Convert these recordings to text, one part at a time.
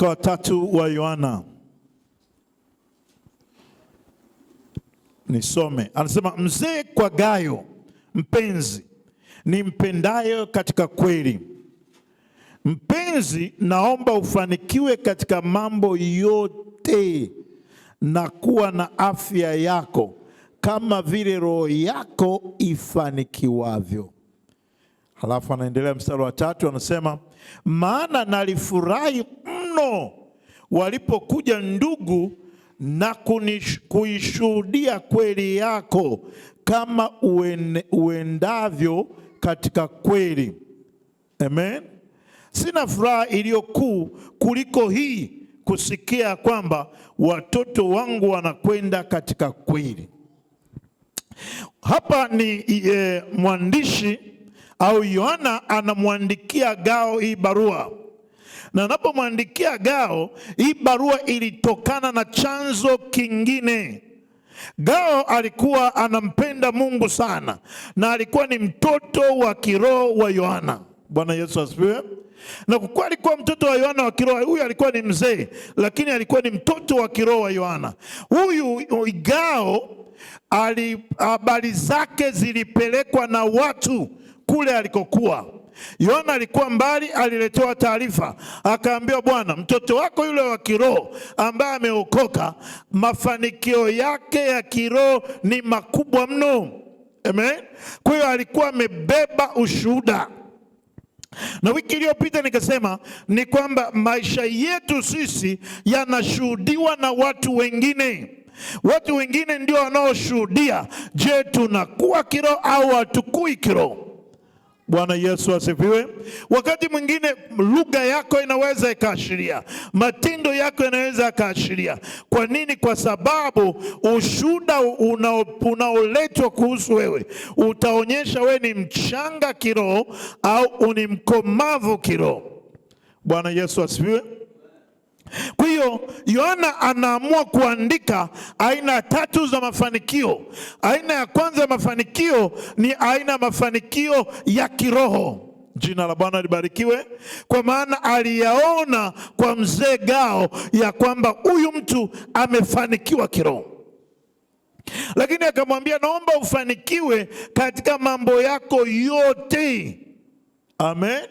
Waraka wa 3 wa Yohana. Nisome. Anasema, mzee kwa Gayo mpenzi nimpendayo katika kweli. Mpenzi, naomba ufanikiwe katika mambo yote na kuwa na afya yako kama vile roho yako ifanikiwavyo. Halafu anaendelea mstari wa 3 anasema, maana nalifurahi mno walipokuja ndugu na kuishuhudia kweli yako kama uendavyo katika kweli. Amen. Sina furaha iliyo kuu kuliko hii, kusikia kwamba watoto wangu wanakwenda katika kweli. Hapa ni mwandishi au Yohana anamwandikia Gao hii barua. Na anapomwandikia Gao hii barua ilitokana na chanzo kingine. Gao alikuwa anampenda Mungu sana na alikuwa ni mtoto wa kiroho wa Yohana. Bwana Yesu asifiwe. Na kwa kuwa alikuwa mtoto wa Yohana wa kiroho, huyu alikuwa ni mzee, lakini alikuwa ni mtoto wa kiroho wa Yohana. Huyu Gao habari zake zilipelekwa na watu kule alikokuwa. Yohana alikuwa mbali, aliletewa taarifa, akaambiwa, bwana, mtoto wako yule wa kiroho ambaye ameokoka, mafanikio yake ya kiroho ni makubwa mno. Amen. Kwa hiyo alikuwa amebeba ushuhuda. Na wiki iliyopita nikasema ni kwamba maisha yetu sisi yanashuhudiwa na watu wengine. Watu wengine ndio wanaoshuhudia, je, tunakuwa kiroho au hatukui kiroho? Bwana Yesu asifiwe. Wakati mwingine lugha yako inaweza ikaashiria, matendo yako yanaweza ikaashiria. Kwa nini? Kwa sababu ushuhuda unaoletwa kuhusu wewe utaonyesha wewe ni mchanga kiroho au ni mkomavu kiroho. Bwana Yesu asifiwe. Kwa hiyo Yohana anaamua kuandika aina 3 za mafanikio. Aina ya kwanza ya mafanikio ni aina ya mafanikio ya kiroho. Jina la Bwana libarikiwe. Kwa maana aliyaona kwa mzee Gao ya kwamba huyu mtu amefanikiwa kiroho. Lakini akamwambia, naomba ufanikiwe katika mambo yako yote. Amen.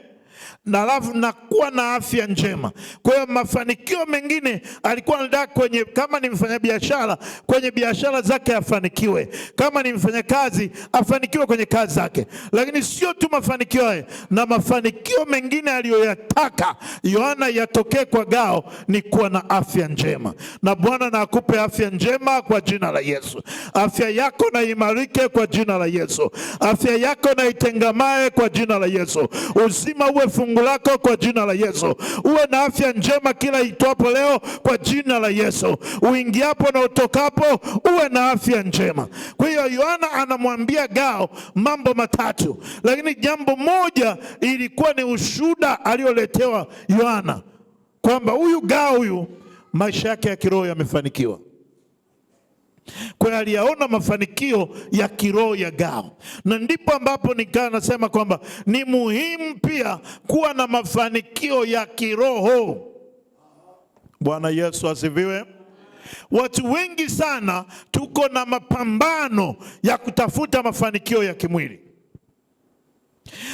Na alafu nakuwa na afya njema. Kwa hiyo mafanikio mengine alikuwa anataka kwenye, kama ni mfanyabiashara, kwenye biashara zake afanikiwe. Kama ni mfanyakazi, afanikiwe kwenye kazi zake. Lakini sio tu mafanikio haya, na mafanikio mengine aliyoyataka Yohana yatokee kwa Gao ni kuwa na afya njema. Na Bwana na akupe afya njema kwa jina la Yesu. Afya yako na imarike kwa jina la Yesu. Afya yako na itengamae kwa jina la Yesu. Uzima uwe fungu lako kwa jina la Yesu. Uwe na afya njema kila itwapo leo kwa jina la Yesu. Uingiapo na utokapo uwe na afya njema. Kwa hiyo Yohana anamwambia Gao mambo 3, lakini jambo moja ilikuwa ni ushuhuda alioletewa Yohana kwamba huyu Gao huyu maisha yake ya kiroho yamefanikiwa. Kwa hiyo aliyaona mafanikio ya kiroho ya Gao. Na ndipo ambapo nikaa nasema kwamba ni muhimu pia kuwa na mafanikio ya kiroho. Bwana Yesu asifiwe. Watu wengi sana tuko na mapambano ya kutafuta mafanikio ya kimwili.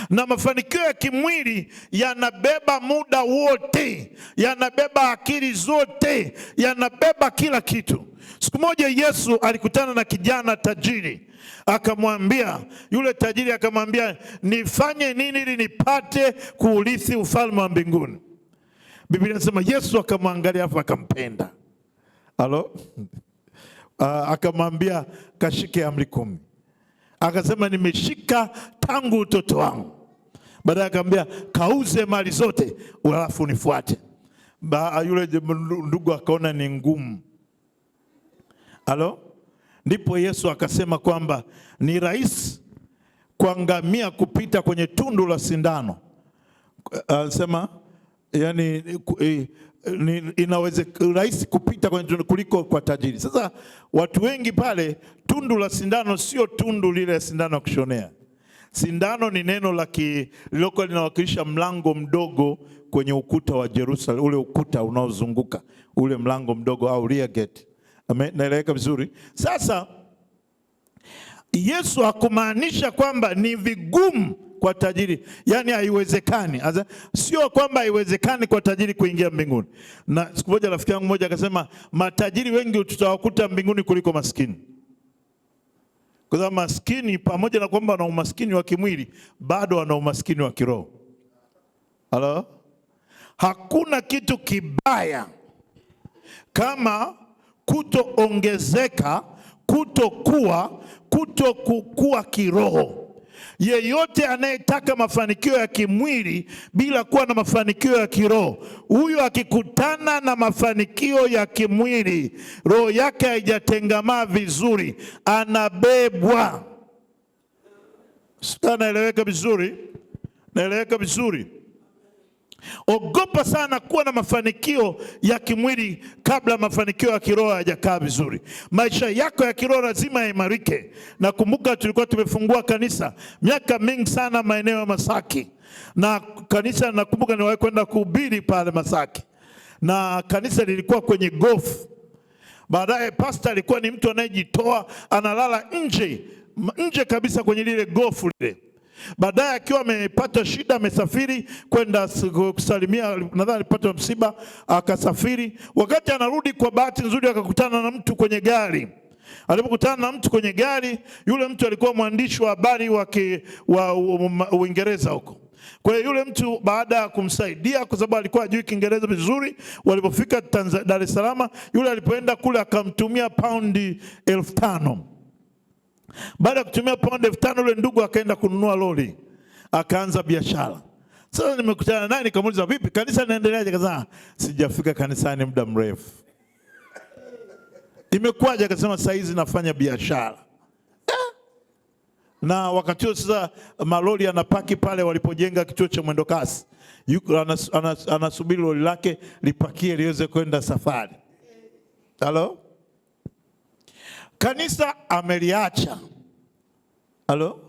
Na mafanikio ya kimwili yanabeba muda wote, yanabeba akili zote, yanabeba kila kitu. Siku moja Yesu alikutana na kijana tajiri. Akamwambia, yule tajiri akamwambia, nifanye nini ili nipate kuurithi ufalme wa mbinguni? Biblia inasema Yesu akamwangalia afu akampenda. Halo? Akamwambia, kashike amri 10. Akasema, nimeshika tangu utoto wangu. Baadaye akamwambia, kauze mali zote alafu nifuate. Yule ndugu akaona ni ngumu. Halo? Ndipo Yesu akasema kwamba ni rahisi kwa ngamia kupita kwenye tundu la sindano. Anasema yani inaweza rahisi kupita kwenye tundu kuliko kwa tajiri. Sasa watu wengi pale, tundu la sindano sio tundu lile sindano ya kushonea. Sindano ni neno la lililo linawakilisha mlango mdogo kwenye ukuta wa Jerusalem, ule ukuta unaozunguka ule mlango mdogo au rear gate. Naeleweka vizuri? Sasa Yesu hakumaanisha kwamba ni vigumu kwa tajiri, yani haiwezekani. Sio kwamba haiwezekani kwa tajiri kuingia mbinguni. Na siku moja rafiki yangu mmoja akasema, matajiri wengi tutawakuta mbinguni kuliko maskini. Kwa sababu maskini pamoja na kwamba wana umaskini wa kimwili, bado wana umaskini wa kiroho. Halo? Hakuna kitu kibaya kama kutoongezeka, kukua kiroho. Yeyote anayetaka mafanikio ya kimwili bila kuwa na mafanikio ya kiroho, huyo akikutana na mafanikio ya kimwili, roho yake haijatengamaa vizuri, anabebwa. Naeleweka vizuri? Naeleweka vizuri? Ogopa sana kuwa na mafanikio ya kimwili kabla mafanikio ya kiroho hayajakaa vizuri. Maisha yako ya kiroho lazima yaimarike. Nakumbuka tulikuwa tumefungua kanisa miaka mingi sana maeneo ya Masaki. Na kanisa, nakumbuka niwahi kwenda kuhubiri pale Masaki. Na kanisa lilikuwa kwenye golf. Baadaye pastor alikuwa ni mtu anayejitoa, analala nje kabisa kwenye lile golf lile. Baadaye akiwa amepata shida, amesafiri kwenda kusalimia, nadhani alipata msiba, akasafiri. Wakati anarudi, kwa bahati nzuri akakutana na mtu kwenye gari. Alipokutana na mtu kwenye gari, yule mtu alikuwa mwandishi wa habari wa Uingereza huko. Kwa hiyo yule mtu baada ya kumsaidia, kwa sababu alikuwa hajui Kiingereza vizuri, walipofika Dar es Salaam, yule alipoenda kule akamtumia paundi 5,000. Baada ya kutumia paundi 5,000, yule ndugu akaenda kununua lori, akaanza biashara. Sasa nimekutana naye nikamuuliza, vipi kanisa linaendeleaje? Akasema, sijafika kanisani muda mrefu. Imekuwaje? Akasema, saa hizi nafanya biashara. Na wakati huo sasa malori yanapaki pale walipojenga kituo cha mwendo kasi. Yuko anasubiri lori lake lipakie liweze kwenda safari. Halo? Kanisa ameliacha. Halo?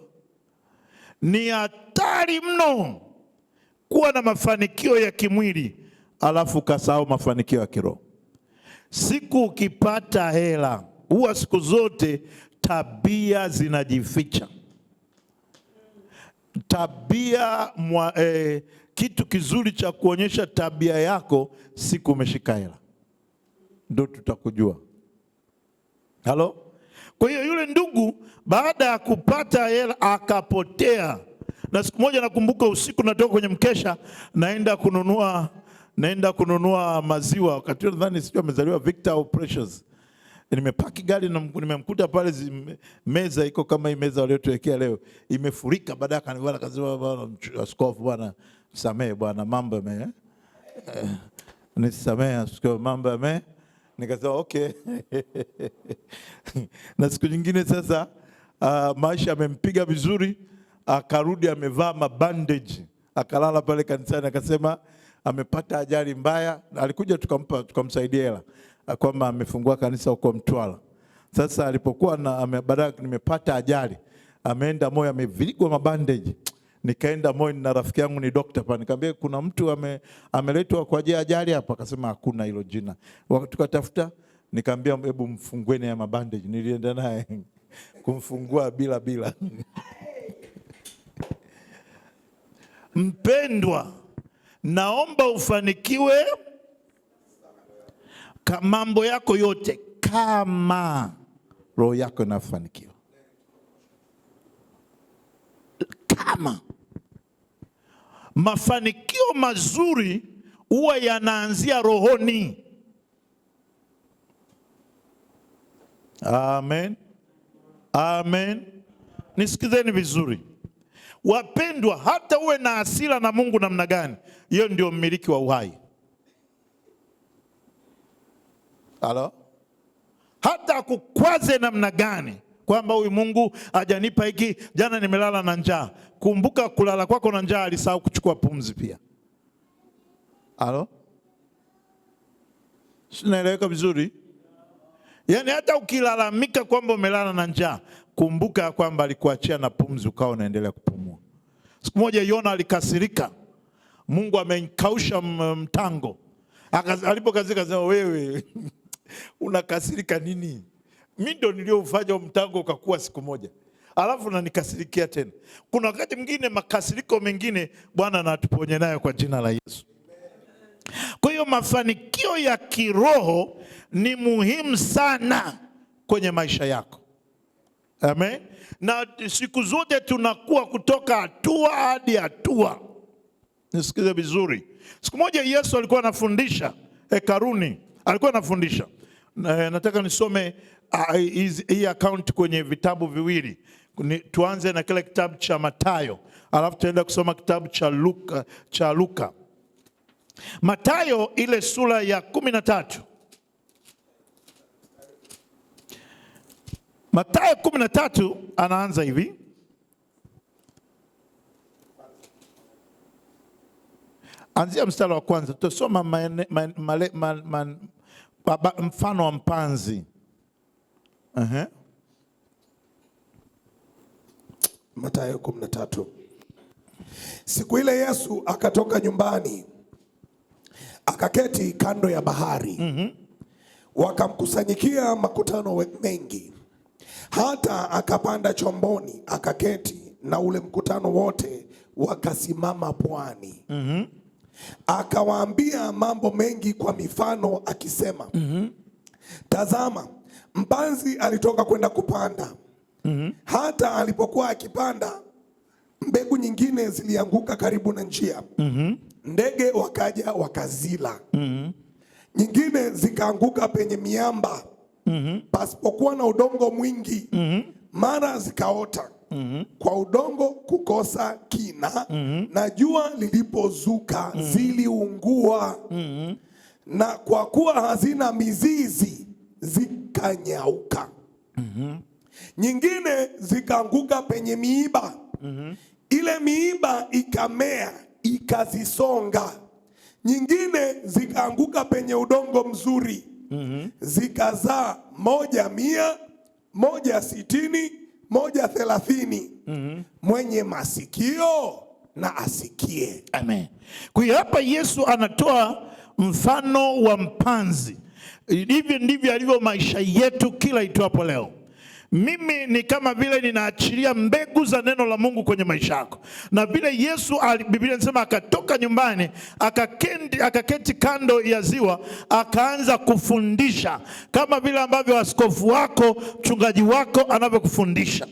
Ni hatari mno kuwa na mafanikio ya kimwili alafu kasahau mafanikio ya kiroho. Siku ukipata hela, huwa siku zote tabia zinajificha. Kitu kizuri cha kuonyesha tabia yako, siku umeshika hela ndio tutakujua. Halo? Kwa hiyo yule ndugu baada ya kupata hela akapotea. Na siku moja nakumbuka usiku natoka kwenye mkesha, naenda kununua maziwa. Wakati huo nadhani sio amezaliwa Victor au Precious. Nimepaki gari na nimemkuta pale, meza iko kama hii meza waliotuwekea leo, imefurika. Baadaye akaniwala akasema, bwana askofu, bwana samee bwana, mambo nisamee askofu, mambo nikasema okay. Na siku nyingine sasa maisha amempiga vizuri, akarudi amevaa mabandage, akalala pale kanisani, akasema amepata ajali mbaya. Alikuja tukamsaidia hela kwamba amefungua kanisa huko Mtwara. Sasa alipokuwa baada nimepata ajali, ameenda Moi, ameviligwa mabandage. Nikaenda Moi na rafiki yangu ni doctor pa, nikamwambia kuna mtu ameletwa kwa ajili ya ajali hapa. Akasema hakuna hilo jina. Tukatafuta, nikamwambia hebu mfungueni ya mabandage. Nilienda naye kumfungua bila. Mpendwa, naomba ufanikiwe mambo yako yote kama roho yako inafanikiwa. Kama mafanikio mazuri huwa yanaanzia rohoni. Amen. Amen. Nisikizeni vizuri wapendwa, hata uwe na hasira na Mungu namna gani, hiyo ndio mmiliki wa uhai. Halo? Hata kukwaze namna gani kwamba huyu Mungu hajanipa hiki, jana nimelala na njaa. Kumbuka kulala kwako na njaa alisahau kuchukua pumzi pia. Halo? Sinaeleweka vizuri? Yaani hata ukilalamika kwamba umelala na njaa, kumbuka kwamba alikuachia na pumzi ukawa unaendelea kupumua. Siku moja Yona alikasirika, Mungu amekausha mtango. Alipokasirika akasema, wewe unakasirika nini? Mimi ndo niliofanya mtango ukakuwa siku moja, alafu unanikasirikia tena. Kuna wakati mwingine makasiriko mengine Bwana anatuponye nayo kwa jina la Yesu. Kwa hiyo mafanikio ya kiroho ni muhimu sana kwenye maisha yako. Amen. Na siku zote tunakuwa kutoka hatua hadi hatua. Nisikize vizuri. Siku moja Yesu alikuwa anafundisha hekaluni, alikuwa anafundisha. Nataka nisome hii account kwenye vitabu viwili. Tuanze na kile kitabu cha Mathayo, alafu tuenda kusoma kitabu cha Luka. Mathayo ile sura ya 13. Mathayo 13 anaanza hivi. Anzia mstari wa kwanza. Tutasoma mfano wa mpanzi. Mathayo 13. Siku ile Yesu akatoka nyumbani, akaketi kando ya bahari. Wakamkusanyikia makutano mengi, hata akapanda chomboni akaketi, na ule mkutano wote wakasimama pwani. Akawaambia mambo mengi kwa mifano akisema, tazama, mpanzi alitoka kwenda kupanda. Hata alipokuwa akipanda, mbegu nyingine zilianguka karibu na njia. Ndege wakaja wakazila. Nyingine zikaanguka penye miamba, pasipokuwa na udongo mwingi. Mara zikaota kwa udongo kukosa kina, na jua lilipozuka ziliungua. Na kwa kuwa hazina mizizi zikanyauka. Nyingine zikaanguka penye miiba. Ile miiba ikamea ikazisonga. Nyingine zikaanguka penye udongo mzuri. Zikazaa, 100, 100, 60, 30. Mwenye masikio na asikie. Amen. Kwa hiyo hapa Yesu anatoa mfano wa mpanzi. Hivi ndivyo alivyo maisha yetu kila itwapo leo. Mimi ni kama vile ninaachilia mbegu za neno la Mungu kwenye maisha yako. Na vile Yesu, Biblia inasema akatoka nyumbani, akaketi kando ya ziwa, akaanza kufundisha, kama vile ambavyo askofu wako, mchungaji wako anavyokufundisha.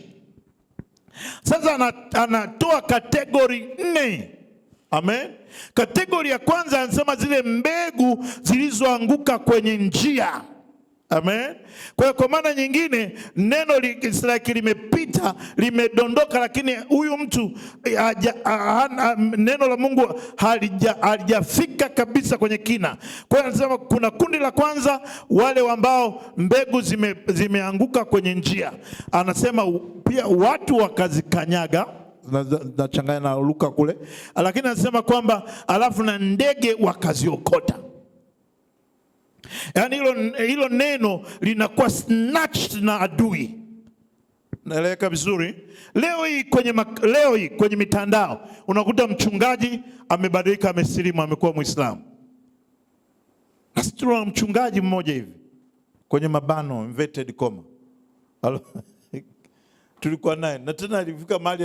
Sasa anatoa kategori 4. Amen. Kategori ya kwanza anasema zile mbegu zilizoanguka kwenye njia. Amen. Kwa maana nyingine neno limepita, limedondoka, lakini huyu mtu neno la Mungu halijafika kabisa kwenye kina. Kwa hiyo anasema kuna kundi la kwanza, wale ambao mbegu zimeanguka kwenye njia. Anasema pia watu wakazikanyaga, nachanganya na Luka kule, lakini anasema kwamba alafu na ndege wakaziokota. Yaani hilo neno linakuwa snatched na adui. Naeleweka vizuri? Leo hii kwenye mitandao unakuta mchungaji amebadilika, amesilimu, amekuwa Muislamu. Basi tuna mchungaji mmoja hivi kwenye mabano inverted comma. Tulikuwa naye na tena alifika mahali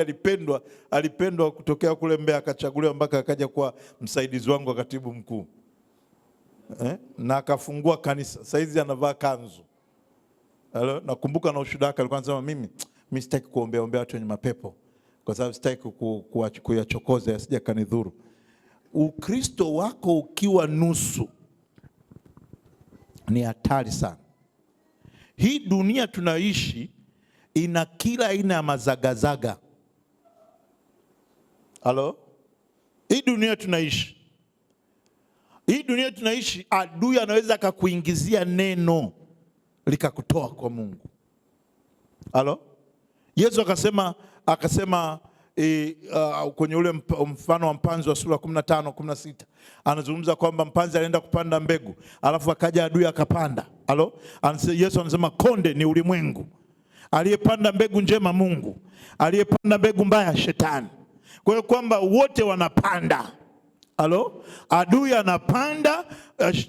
alipendwa kutokea kule Mbeya, akachaguliwa mpaka akaja kuwa msaidizi wangu wa katibu mkuu. Na akafungua kanisa. Saizi anavaa kanzu. Nakumbuka na ushuhuda wake, alikuwa anasema mimi sitaki kuombea watu wenye mapepo, kwa sababu sitaki kuyachokoza yasije kanidhuru. Ukristo wako ukiwa nusu ni hatari sana. Hii dunia tunaishi ina kila aina ya mazagazaga. Hii dunia tunaishi, adui anaweza akakuingizia neno likakutoa kwa Mungu. Yesu akasema kwenye ule mfano wa mpanzi wa sura 15-16 anazungumza kwamba mpanzi alienda kupanda mbegu, alafu akaja adui akapanda. Yesu anasema konde ni ulimwengu. aliyepanda mbegu njema Mungu, aliyepanda mbegu mbaya Shetani. Kwa hiyo kwamba wote wanapanda. Halo? Adui anapanda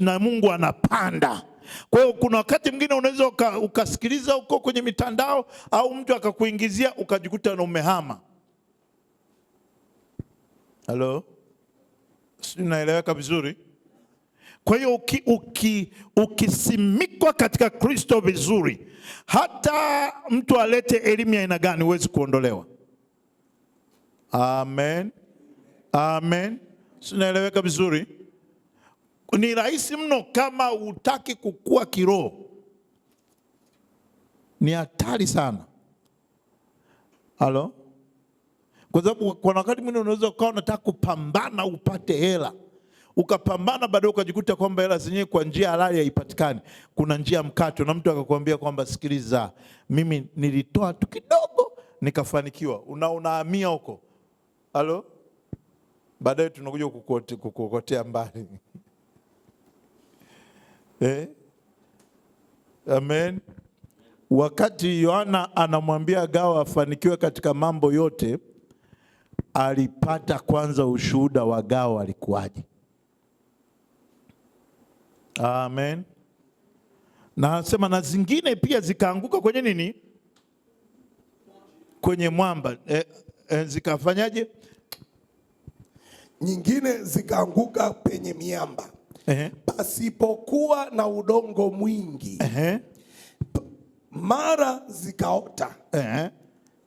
na Mungu anapanda. Kwa hiyo kuna wakati mwingine unaweza ukasikiliza huko kwenye mitandao au mtu akakuingizia ukajikuta na umehama. Halo? Sinaeleweka vizuri? Kwa hiyo ukisimikwa katika Kristo vizuri, hata mtu alete elimu ya aina gani huwezi kuondolewa. Amen. Amen. Sinaeleweka vizuri? Ni rahisi mno kama hutaki kukua kiroho. Ni hatari sana. Halo? Kwa sababu kwa wakati mwingine unaweza ukawa unataka kupambana upate hela. Ukapambana baadaye ukajikuta kwamba hela zenyewe kwa njia halali haipatikani. Kuna njia mkato na mtu akakwambia kwamba sikiliza, mimi nilitoa tu kidogo nikafanikiwa. Unahamia huko. Halo? Baadaye tunakuja kukukotea mbali. Amen. Wakati Yohana anamwambia Gao afanikiwe katika mambo yote, alipata kwanza ushuhuda wa Gao alikuwaje. Amen. Na anasema na zingine pia zikaanguka kwenye nini? Kwenye mwamba. Zikafanyaje? Nyingine zikaanguka penye miamba. Pasipokuwa na udongo mwingi. Mara zikaota.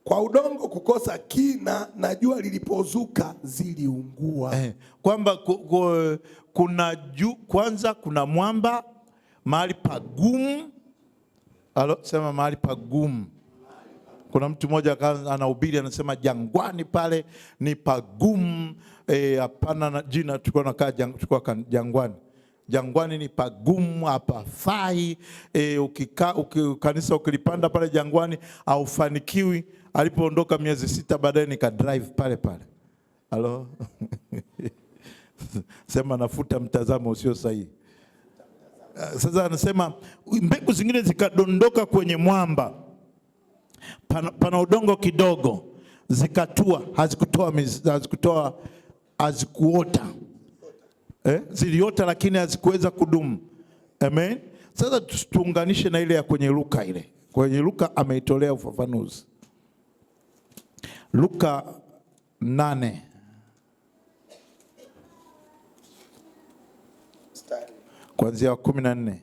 Kwa udongo kukosa kina na jua lilipozuka ziliungua. Kwamba kuna kwanza kuna mwamba, mahali pagumu. Halo, sema mahali pagumu. Kuna mtu mmoja anahubiri anasema jangwani pale ni pagumu. Hapana, na jina tulikuwa nakaa jangwani. Jangwani ni pagumu, hapafai. Kanisa ukilipanda pale jangwani haufanikiwi. Alipoondoka miezi 6 baadaye nika drive pale pale. Halo? Sema nafuta mtazamo usio sahihi. Sasa anasema mbegu zingine zikadondoka kwenye mwamba. Pana udongo kidogo. Zikatua, hazikuota. Ziliota lakini hazikuweza kudumu. Amen. Sasa tuunganishe na ile ya kwenye Luka ile. Kwenye Luka ameitolea ufafanuzi. Luka 8. Kuanzia 14.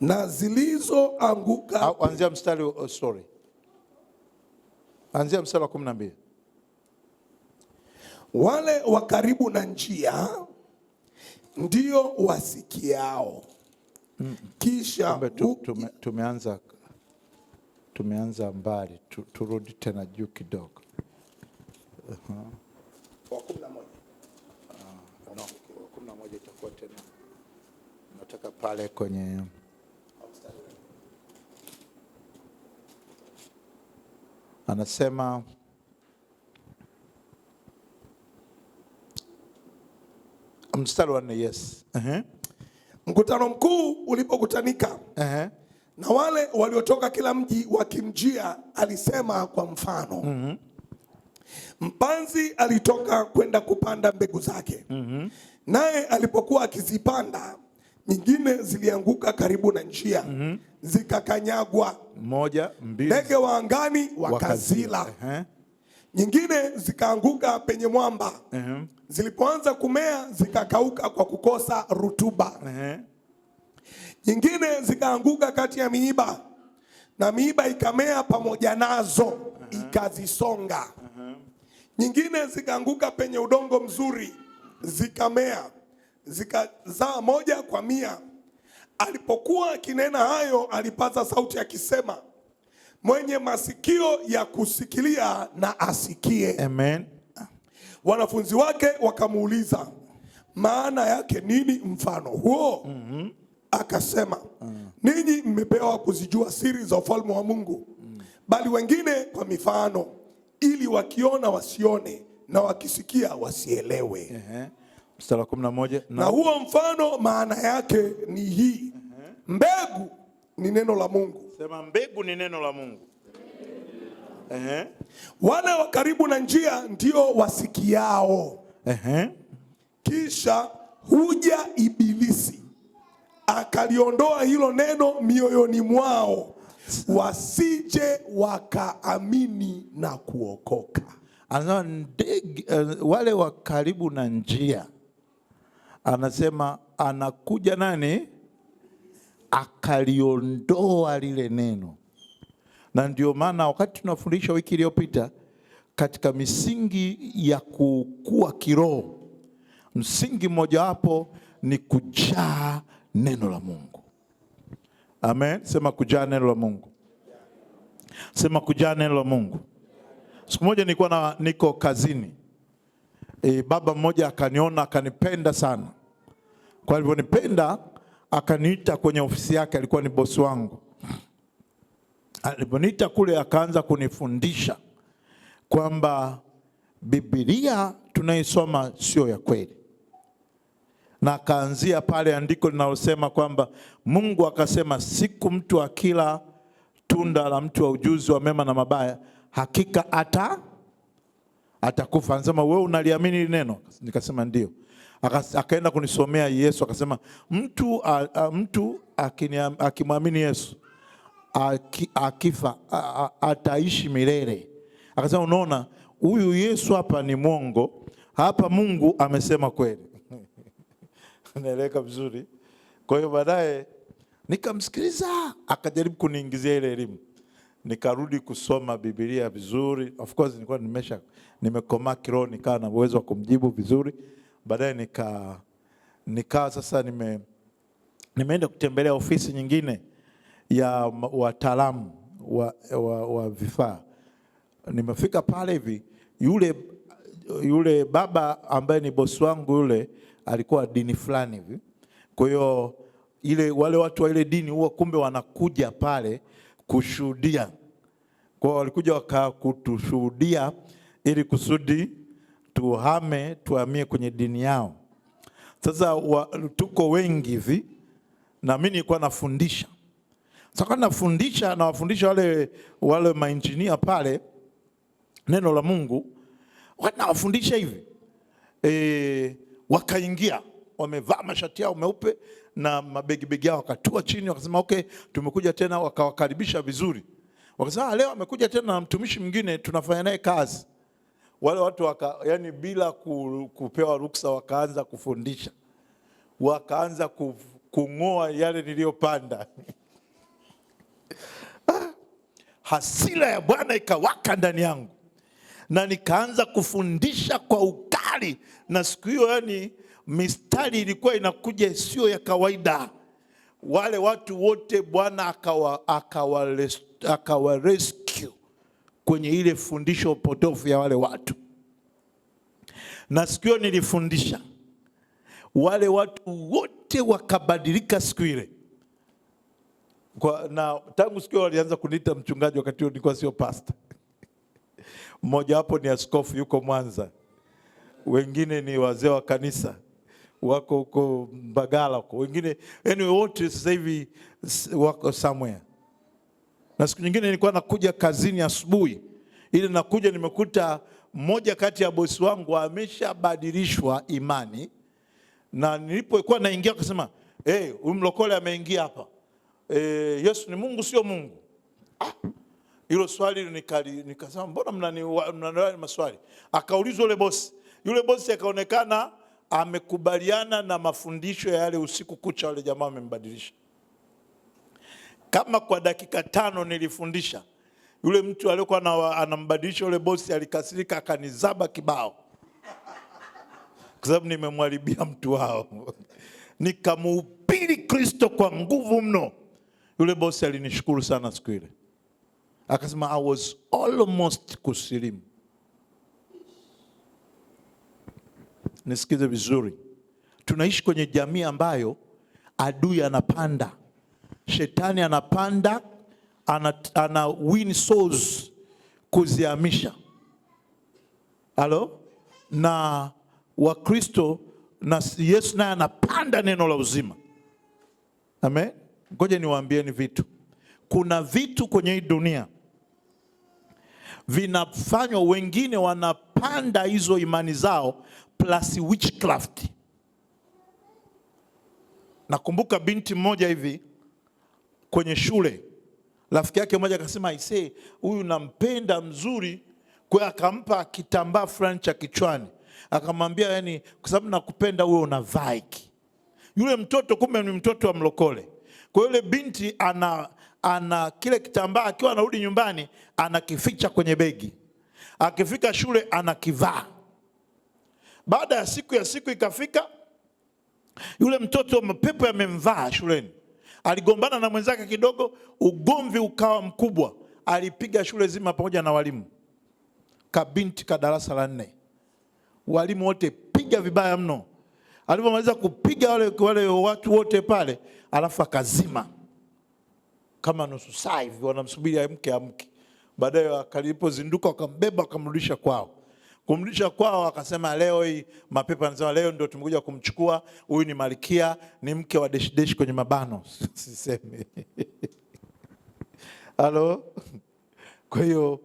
Na zilizoanguka au anzia mstari anzia mstari wa 12. Wale wa karibu na njia ndio wasikiao. Kisha tumeanza mbali, turudi tena juu kidogo. Wa 11. No, 11 itakuwa tena. Nataka pale kwenye anasema mstari wa 4. Yes. Mkutano mkuu ulipokutanika, na wale waliotoka kila mji wakimjia, alisema kwa mfano. Mpanzi alitoka kwenda kupanda mbegu zake. Naye alipokuwa akizipanda, nyingine zilianguka karibu na njia, zikakanyagwa. 1, 2. Ndege wa angani wakazila. Nyingine zikaanguka penye mwamba. Zilipoanza kumea zikakauka kwa kukosa rutuba. Nyingine zikaanguka kati ya miiba, na miiba ikamea pamoja nazo, ikazisonga. Nyingine zikaanguka penye udongo mzuri, zikamea, zikazaa 1 kwa 100. Alipokuwa akinena hayo, alipaza sauti akisema, mwenye masikio ya kusikilia na asikie. Amen. Wanafunzi wake wakamuuliza, maana yake nini mfano huo? Akasema, ninyi mmepewa kuzijua siri za ufalme wa Mungu, bali wengine kwa mifano, ili wakiona wasione na wakisikia wasielewe. Mstari wa 11. Na huo mfano maana yake ni hii. Mbegu ni neno la Mungu. Sema mbegu ni neno la Mungu. Wale wa karibu na njia ndio wasikiao. Kisha huja Ibilisi akaliondoa hilo neno mioyoni mwao, wasije wakaamini na kuokoka. Anasema wale wa karibu na njia, anasema anakuja nani? Akaliondoa lile neno. Na ndio maana wakati tunafundisha wiki iliyopita katika misingi ya kukua kiroho, msingi mmoja wapo ni kujaa neno la Mungu. Amen. Sema kujaa neno la Mungu. Sema kujaa neno la Mungu. Siku moja nilikuwa niko kazini. Baba mmoja akaniona, akanipenda sana. Kwa hivyo nipenda, akaniita kwenye ofisi yake, alikuwa ni bosi wangu. Aliponiita kule, akaanza kunifundisha kwamba Biblia tunaisoma sio ya kweli. Na akaanzia pale andiko linalosema kwamba Mungu akasema siku mtu akila tunda la mti wa ujuzi wa mema na mabaya, hakika atakufa. Anasema wewe unaliamini hili neno? Nikasema ndio. Akaenda kunisomea Yesu, akasema mtu akimwamini Yesu akifa ataishi milele. Akasema unaona, huyu Yesu hapa ni mwongo, hapa Mungu amesema kweli. Naeleka vizuri. Kwa hiyo baadaye nikamsikiliza, akajaribu kuniingizia ile elimu. Nikarudi kusoma Biblia vizuri. Of course nilikuwa nimekomaa kiroho, nikawa na uwezo wa kumjibu vizuri. Baadaye nikaa sasa nimeenda kutembelea ofisi nyingine ya wataalamu wa vifaa. Nimefika pale hivi, yule baba ambaye ni bosi wangu yule alikuwa dini fulani hivi. Kwa hiyo wale watu wa ile dini huwa kumbe wanakuja pale kushuhudia. Kwa hiyo walikuja kutushuhudia ili kusudi tuhamie kwenye dini yao. Sasa tuko wengi hivi na mimi nilikuwa nafundisha. Sasa nawafundisha wale mainjinia pale neno la Mungu. Wanawafundisha hivi. Wakaingia, wamevaa mashati yao meupe na mabegi yao, wakatua chini, wakasema okay, tumekuja tena. Wakawakaribisha vizuri. Wakasema leo amekuja tena na mtumishi mwingine, tunafanya naye kazi. Wale watu yani bila kupewa ruksa wakaanza kufundisha. Wakaanza kung'oa yale niliyopanda. Hasira ya Bwana ikawaka ndani yangu. Na nikaanza kufundisha kwa ukali. Na siku hiyo yani mistari ilikuwa inakuja sio ya kawaida. Wale watu wote Bwana akawa rescue kwenye ile fundisho potofu ya wale watu. Na siku hiyo nilifundisha, wale watu wote wakabadilika siku ile. Na tangu siku hiyo walianza kuniita mchungaji, wakati huo nilikuwa sio pastor. Mmoja wapo ni askofu yuko Mwanza. Wengine ni wazee wa kanisa wako huko Mbagala huko. Wengine wote sasa hivi wako somewhere. Na siku nyingine nilikuwa nakuja kazini asubuhi. Ile nakuja nimekuta mmoja kati ya bosi wangu ameshabadilishwa imani. Na nilipokuwa naingia akasema, huyu mlokole ameingia hapa. Yesu ni Mungu sio Mungu. Hilo swali nikasema mbona mnaniwali maswali? Akaulizwa yule bosi. Yule bosi akaonekana amekubaliana na mafundisho ya yale usiku kucha wale jamaa wamembadilisha. Kama kwa dakika 5 nilifundisha, yule mtu aliyokuwa anambadilisha yule bosi alikasirika, akanizaba kibao. Kwa sababu nimemwharibia mtu wao. Nikamhubiri Kristo kwa nguvu mno. Yule bosi alinishukuru sana siku ile. Akasema I was almost kusilimu. Nisikize vizuri. Tunaishi kwenye jamii ambayo adui anapanda. Shetani anapanda, ana win souls kuzihamisha. Halo? Na Wakristo na Yesu naye anapanda neno la uzima. Amen. Ngoja niwaambieni vitu. Kuna vitu kwenye hii dunia vinafanywa, wengine wanapanda hizo imani zao plus witchcraft. Nakumbuka binti mmoja hivi kwenye shule, rafiki yake mmoja akasema, aisee, huyu nampenda mzuri, kwa akampa kitambaa fulani cha kichwani, akamwambia, yani kwa sababu nakupenda wewe unavaa hiki. Yule mtoto kumbe ni mtoto wa mlokole. Kwa yule binti ana kile kitambaa, akiwa anarudi nyumbani anakificha kwenye begi, akifika shule anakivaa. Baada ya siku ikafika, yule mtoto mapepo yamemvaa shuleni. Aligombana na mwenzake kidogo, ugomvi ukawa mkubwa, alipiga shule zima pamoja na walimu. Kabinti ka darasa la 4, walimu wote piga vibaya mno. Alipomaliza kupiga wale watu wote pale, alafu akazima kama nusu saa hivi, wanamsubiri amke. Baadaye akalipozinduka wakambeba wakamrudisha kwao. Kumrudisha kwao akasema, leo hii mapepo anasema leo ndio tumekuja kumchukua, huyu ni Malkia, ni mke wa deshi kwenye mabano. Siseme. Halo. Kwa hiyo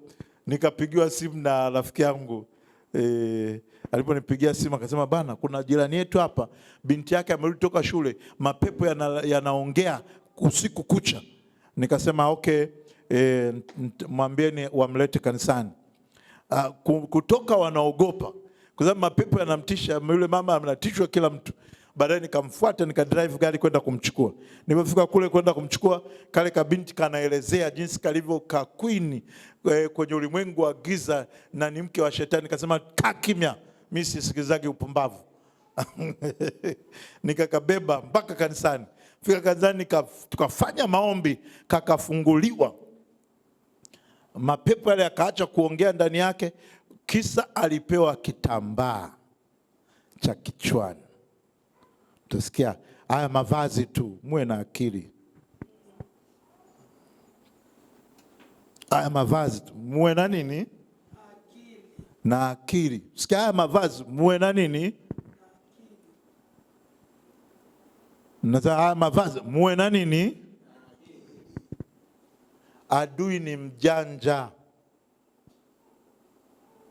nikapigiwa simu na rafiki yangu. Aliponipigia simu akasema, bana, kuna jirani yetu hapa, binti yake amerudi toka shule, mapepo yanaongea usiku kucha. Nikasema okay, mwambieni wamlete kanisani. Kutoka wanaogopa kwa sababu mapepo yanamtisha. Yule mama anatishwa kila mtu. Baadaye nikamfuata, nikadrive gari kwenda kumchukua. Nilipofika kule kwenda kumchukua, kale kabinti kanaelezea jinsi kalivyo ka queen kwenye ulimwengu wa giza na ni mke wa shetani. Nikasema, kaa kimya, mimi sisikizagi upumbavu. Nikakabeba mpaka kanisani. Fika kanisani, tukafanya maombi, kakafunguliwa. Mapepo yale yakaacha kuongea ndani yake, kisa alipewa kitambaa cha kichwani. Tusikia haya mavazi tu, muwe na akili. Haya mavazi tu, muwe na nini? Akili. Na akili. Sikia haya mavazi, muwe na nini? Na haya mavazi, muwe na nini? Adui ni mjanja.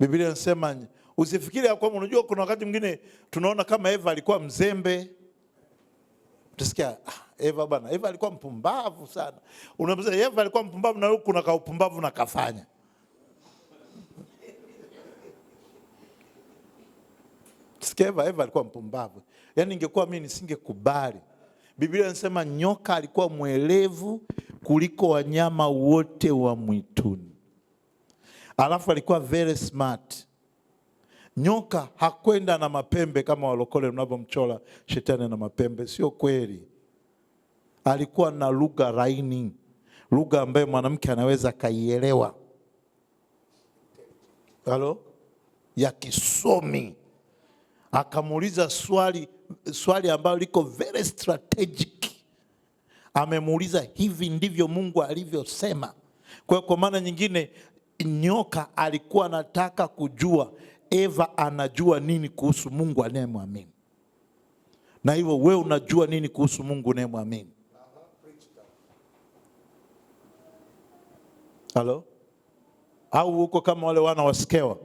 Biblia inasema usifikiri ya kwamba, unajua kuna wakati mwingine tunaona kama Eva alikuwa mzembe. Tusikia Eva bana, Eva alikuwa mpumbavu sana. Unamsema Eva alikuwa mpumbavu, na huko kuna kaupumbavu na kafanya. Tusikia Eva alikuwa mpumbavu. Yaani ingekuwa mimi nisingekubali. Biblia inasema nyoka alikuwa mwelevu kuliko wanyama wote wa mwituni. Alafu alikuwa very smart. Nyoka hakwenda na mapembe kama walokole mnavyomchora shetani na mapembe, sio kweli. Alikuwa na lugha laini, lugha ambayo mwanamke anaweza kaielewa. Halo? Ya kisomi. Akamuuliza swali ambalo liko very strategic. Amemuuliza, hivi ndivyo Mungu alivyosema? Kwa maana nyingine, nyoka alikuwa anataka kujua Eva anajua nini kuhusu Mungu anayemwamini. Na hivyo wewe unajua nini kuhusu Mungu unayemwamini? Halo? Au uko kama wale wana wa Skewa?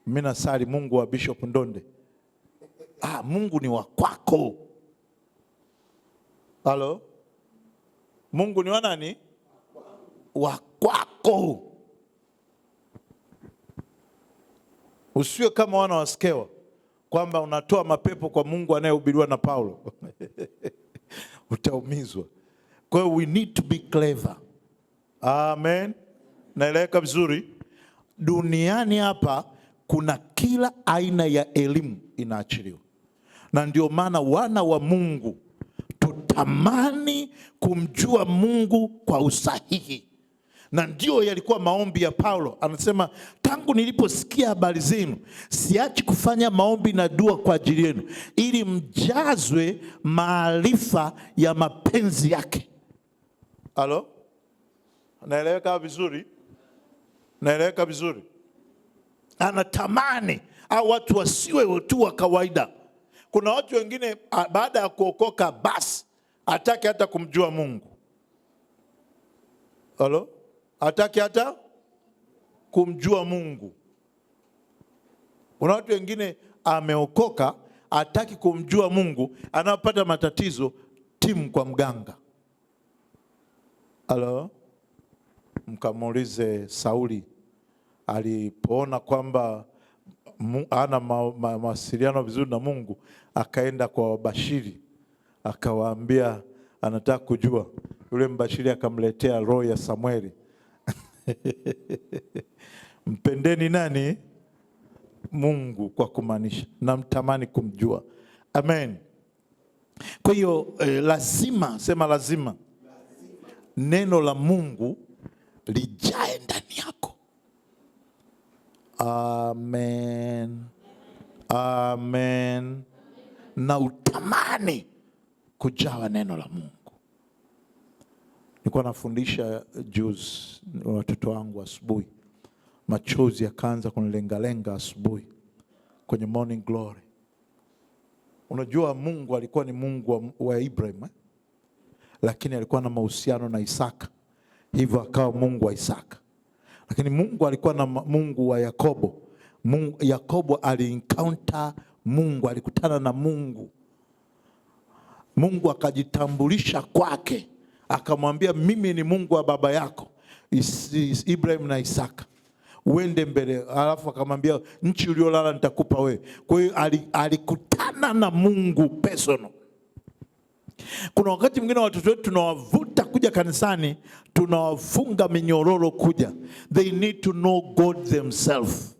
Mimi nasali Mungu wa Bishop Ndonde. Mungu ni wa kwako. Halo? Mungu ni wa nani? Wa kwako. Usiwe kama wana wa Skewa kwamba unatoa mapepo kwa Mungu anayehubiriwa na Paulo. Utaumizwa. Kwa hiyo we need to be clever. Amen. Naeleweka vizuri? Duniani hapa kuna kila aina ya elimu inaachiliwa. Na ndio maana wana wa Mungu tutamani kumjua Mungu kwa usahihi. Na ndio yalikuwa maombi ya Paulo. Anasema, tangu niliposikia habari zenu, siachi kufanya maombi na dua kwa ajili yenu, ili mjazwe maarifa ya mapenzi yake. Halo? Naeleweka vizuri? Naeleweka vizuri? Anatamani au watu wasiwe tu wa kawaida. Kuna watu wengine baada ya kuokoka basi hataki hata kumjua Mungu. Halo? Hataki hata kumjua Mungu. Kuna watu wengine ameokoka, hataki kumjua Mungu, anapata matatizo, timu kwa mganga. Halo? Mkamuulize Sauli alipoona kwamba hana mawasiliano vizuri na Mungu, akaenda kwa Bashiri akawaambia anataka kujua. Yule mbashiri akamletea roho ya Samueli. Mpendeni nani? Mungu, kwa kumaanisha namtamani kumjua. Amen. Kwa hiyo lazima, sema lazima, neno la Mungu lijae ndani yako. Amen. Amen. Na utamani kujawa neno la Mungu. Nilikuwa nafundisha juzi watoto wangu asubuhi. Machozi yakaanza kunilengalenga asubuhi kwenye morning glory. Unajua Mungu alikuwa ni Mungu wa Ibrahim, lakini alikuwa na mahusiano na Isaka, hivyo akawa Mungu wa Isaka. Lakini Mungu alikuwa na Mungu wa Yakobo. Yakobo ali-encounter Mungu, alikutana na Mungu. Mungu akajitambulisha kwake, akamwambia mimi ni Mungu wa baba yako Ibrahim na Isaka, uende mbele. Alafu akamwambia nchi uliolala nitakupa wewe. Kwa hiyo alikutana na Mungu personal. Kuna wakati mwingine watoto wetu tunawavuta kuja kanisani, tunawafunga minyororo kuja. They need to know God themselves.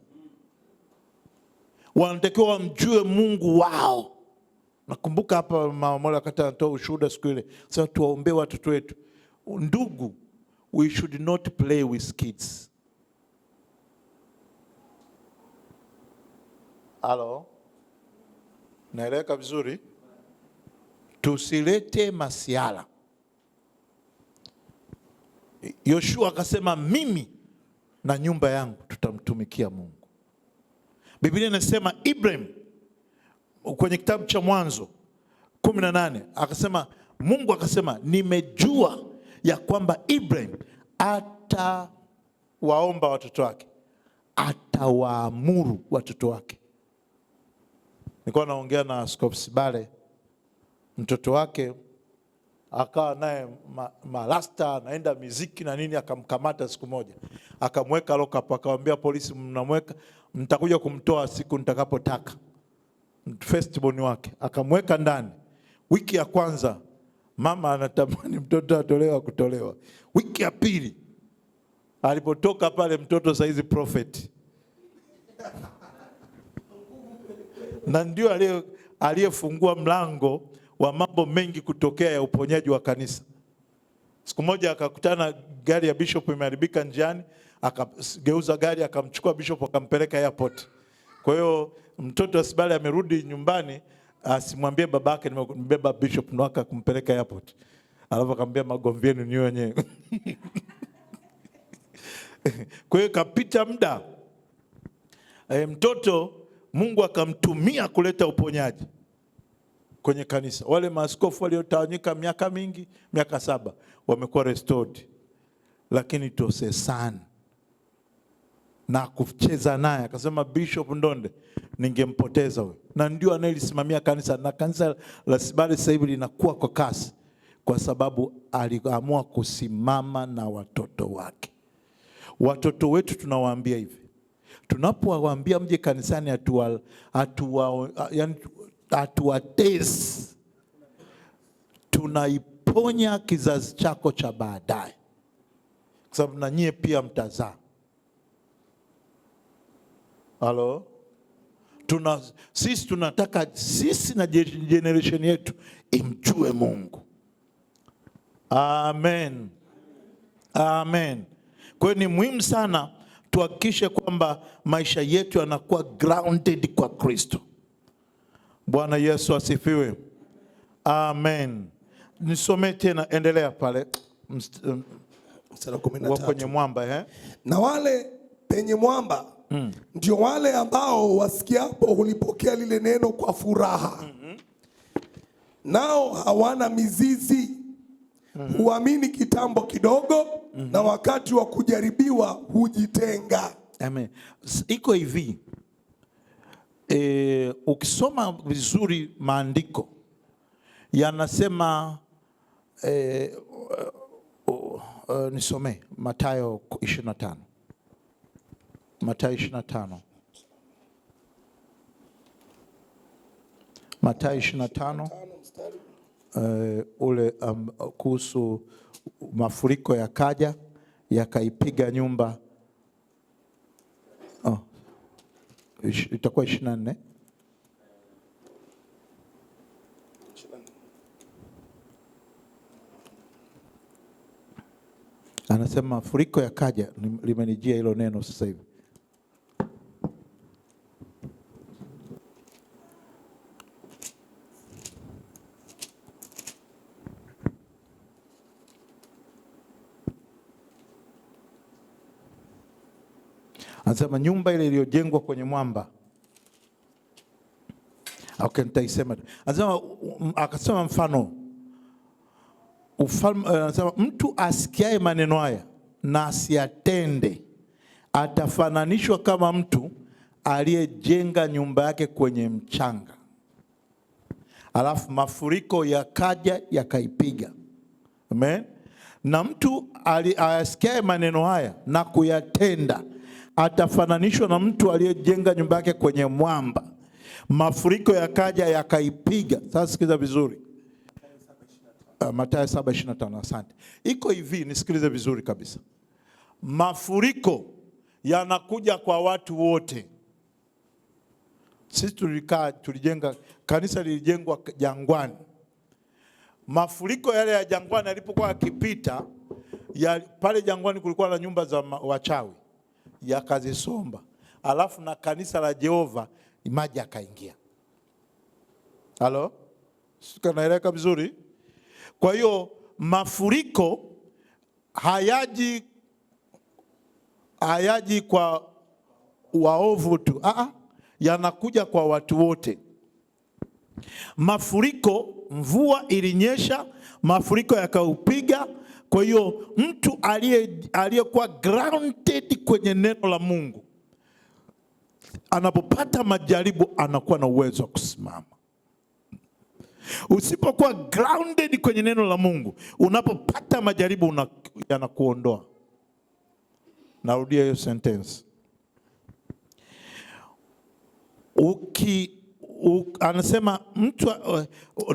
Wanatakiwa wamjue Mungu wao. Nakumbuka hapa mama mmoja wakati anatoa ushuhuda siku ile, sasa tuwaombee watoto wetu. Ndugu, we should not play with kids. Halo? Naeleweka vizuri? Tusilete masiala. Yoshua akasema mimi na nyumba yangu tutamtumikia Mungu. Biblia inasema Ibrahim kwenye kitabu cha Mwanzo 18 akasema, Mungu akasema nimejua ya kwamba Ibrahim atawaomba watoto wake, atawaamuru watoto wake. Nilikuwa naongea na Askofu Sibale, mtoto wake akawa naye malasta anaenda miziki na nini, akamkamata siku moja, akamweka lock up, akamwambia polisi mnamweka, mtakuja kumtoa siku nitakapotaka. Firstborn wake akamweka ndani. Wiki ya kwanza mama anatamani mtoto atolewa kutolewa. Wiki ya pili alipotoka pale mtoto saizi prophet. Na ndio aliyefungua mlango wa mambo mengi kutokea ya uponyaji wa kanisa. Siku moja akakutana gari ya bishop imeharibika njiani, akageuza gari akamchukua bishop akampeleka airport. Kwa hiyo mtoto wa Sibale amerudi nyumbani, asimwambie babake nimebeba bishop, ndo akampeleka airport. Alafu akamwambia magomvi yenu ni wenyewe. Kwa hiyo kapita muda, mtoto Mungu akamtumia kuleta uponyaji kwenye kanisa. Wale maaskofu waliotawanyika miaka mingi, miaka 7, wamekuwa restored. Lakini tose sana na kucheza naye, akasema Bishop Ndonde ningempoteza huyo. Na ndio anayelisimamia kanisa, na kanisa la Sibale sasa hivi linakuwa kwa kasi kwa sababu aliamua kusimama na watoto wake. Watoto wetu tunawaambia hivi, tunapowaambia mje kanisani hatuwatesi, tunaiponya kizazi chako cha baadaye, kwa sababu na nyie pia mtazaa. Halo? Sisi tunataka sisi na generation yetu imjue Mungu. Amen. Amen. Kwa hiyo ni muhimu sana tuhakikishe kwamba maisha yetu yanakuwa grounded kwa Kristo. Bwana Yesu asifiwe. Amen. Nisome tena, endelea pale. Kwenye mwamba, Na wale penye mwamba ndio wale ambao wasikiapo hulipokea lile neno kwa furaha. nao hawana mizizi. Huamini kitambo kidogo, na wakati wa kujaribiwa hujitenga. Amen. Iko hivi, ukisoma vizuri maandiko yanasema, nisome Mathayo 25. Mathayo 25. Mathayo 25, ule kuhusu mafuriko yakaja yakaipiga nyumba. Itakuwa 24. Anasema mafuriko yakaja, limenijia hilo neno sasa hivi. Anasema nyumba ile iliyojengwa kwenye mwamba. Okay, nitaisema. Anasema, akasema mfano. Anasema mtu asikiaye maneno haya na asiyatende atafananishwa kama mtu aliyejenga nyumba yake kwenye mchanga, alafu mafuriko yakaja yakaipiga. Amen. Na mtu asikiaye maneno haya na kuyatenda atafananishwa na mtu aliyejenga nyumba yake kwenye mwamba, mafuriko yakaja yakaipiga. Sasa sikiza vizuri, Mathayo 7:25. Asante. Iko hivi, nisikilize vizuri kabisa. Mafuriko yanakuja kwa watu wote. Sisi tulijenga kanisa, lilijengwa jangwani. Mafuriko yale ya jangwani yalipokuwa yakipita, pale jangwani kulikuwa na nyumba za wachawi, yakazisomba. Alafu na kanisa la Jehova maji yakaingia. Halo? Sikanaeleka vizuri? Kwa hiyo mafuriko hayaji kwa waovu tu. Yanakuja kwa watu wote. Mafuriko, mvua ilinyesha, mafuriko yakaupiga. Kwa hiyo mtu aliyekuwa grounded kwenye neno la Mungu, anapopata majaribu anakuwa na uwezo wa kusimama. Usipokuwa grounded kwenye neno la Mungu, unapopata majaribu yanakuondoa. Narudia hiyo sentence. Anasema mtu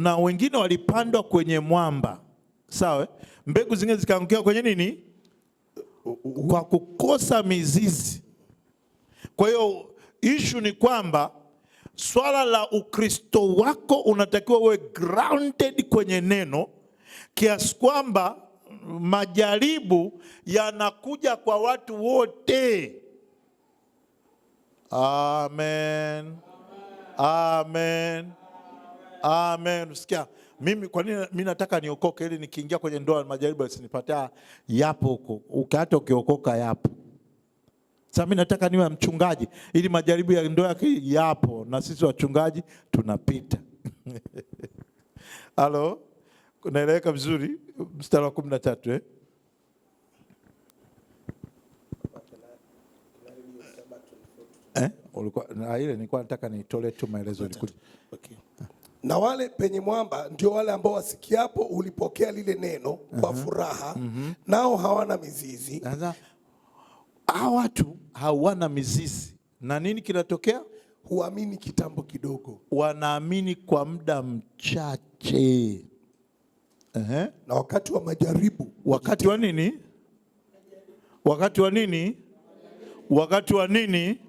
na wengine walipandwa kwenye mwamba. Sawa? Mbegu zingine zikaangukia kwenye nini? Kwa kukosa mizizi. Kwa hiyo issue ni kwamba swala la Ukristo wako unatakiwa uwe grounded kwenye neno, kiasi kwamba majaribu yanakuja kwa watu wote. Amen. Amen. Amen. Usikia? Kwa nini mimi nataka niokoke, ili nikiingia kwenye ndoa majaribu yasinipate? Yapo huko. Hata ukiokoka yapo. Sasa mimi nataka niwe mchungaji ili majaribu ya ndoa yapo, na sisi wachungaji tunapita. Halo? Unaeleweka vizuri? Mstari wa 13 ulikuwa ile nilikuwa nataka nitolee tu maelezo. Okay. Na wale penye mwamba ndio wale ambao wasikiapo ulipokea lile neno kwa furaha, nao hawana mizizi. Hawa watu hawana mizizi. Na nini kinatokea? Huamini kitambo kidogo. Wanaamini kwa muda mchache. Na wakati wa majaribu. Wakati wa nini? Wakati wa nini? Wakati wa nini?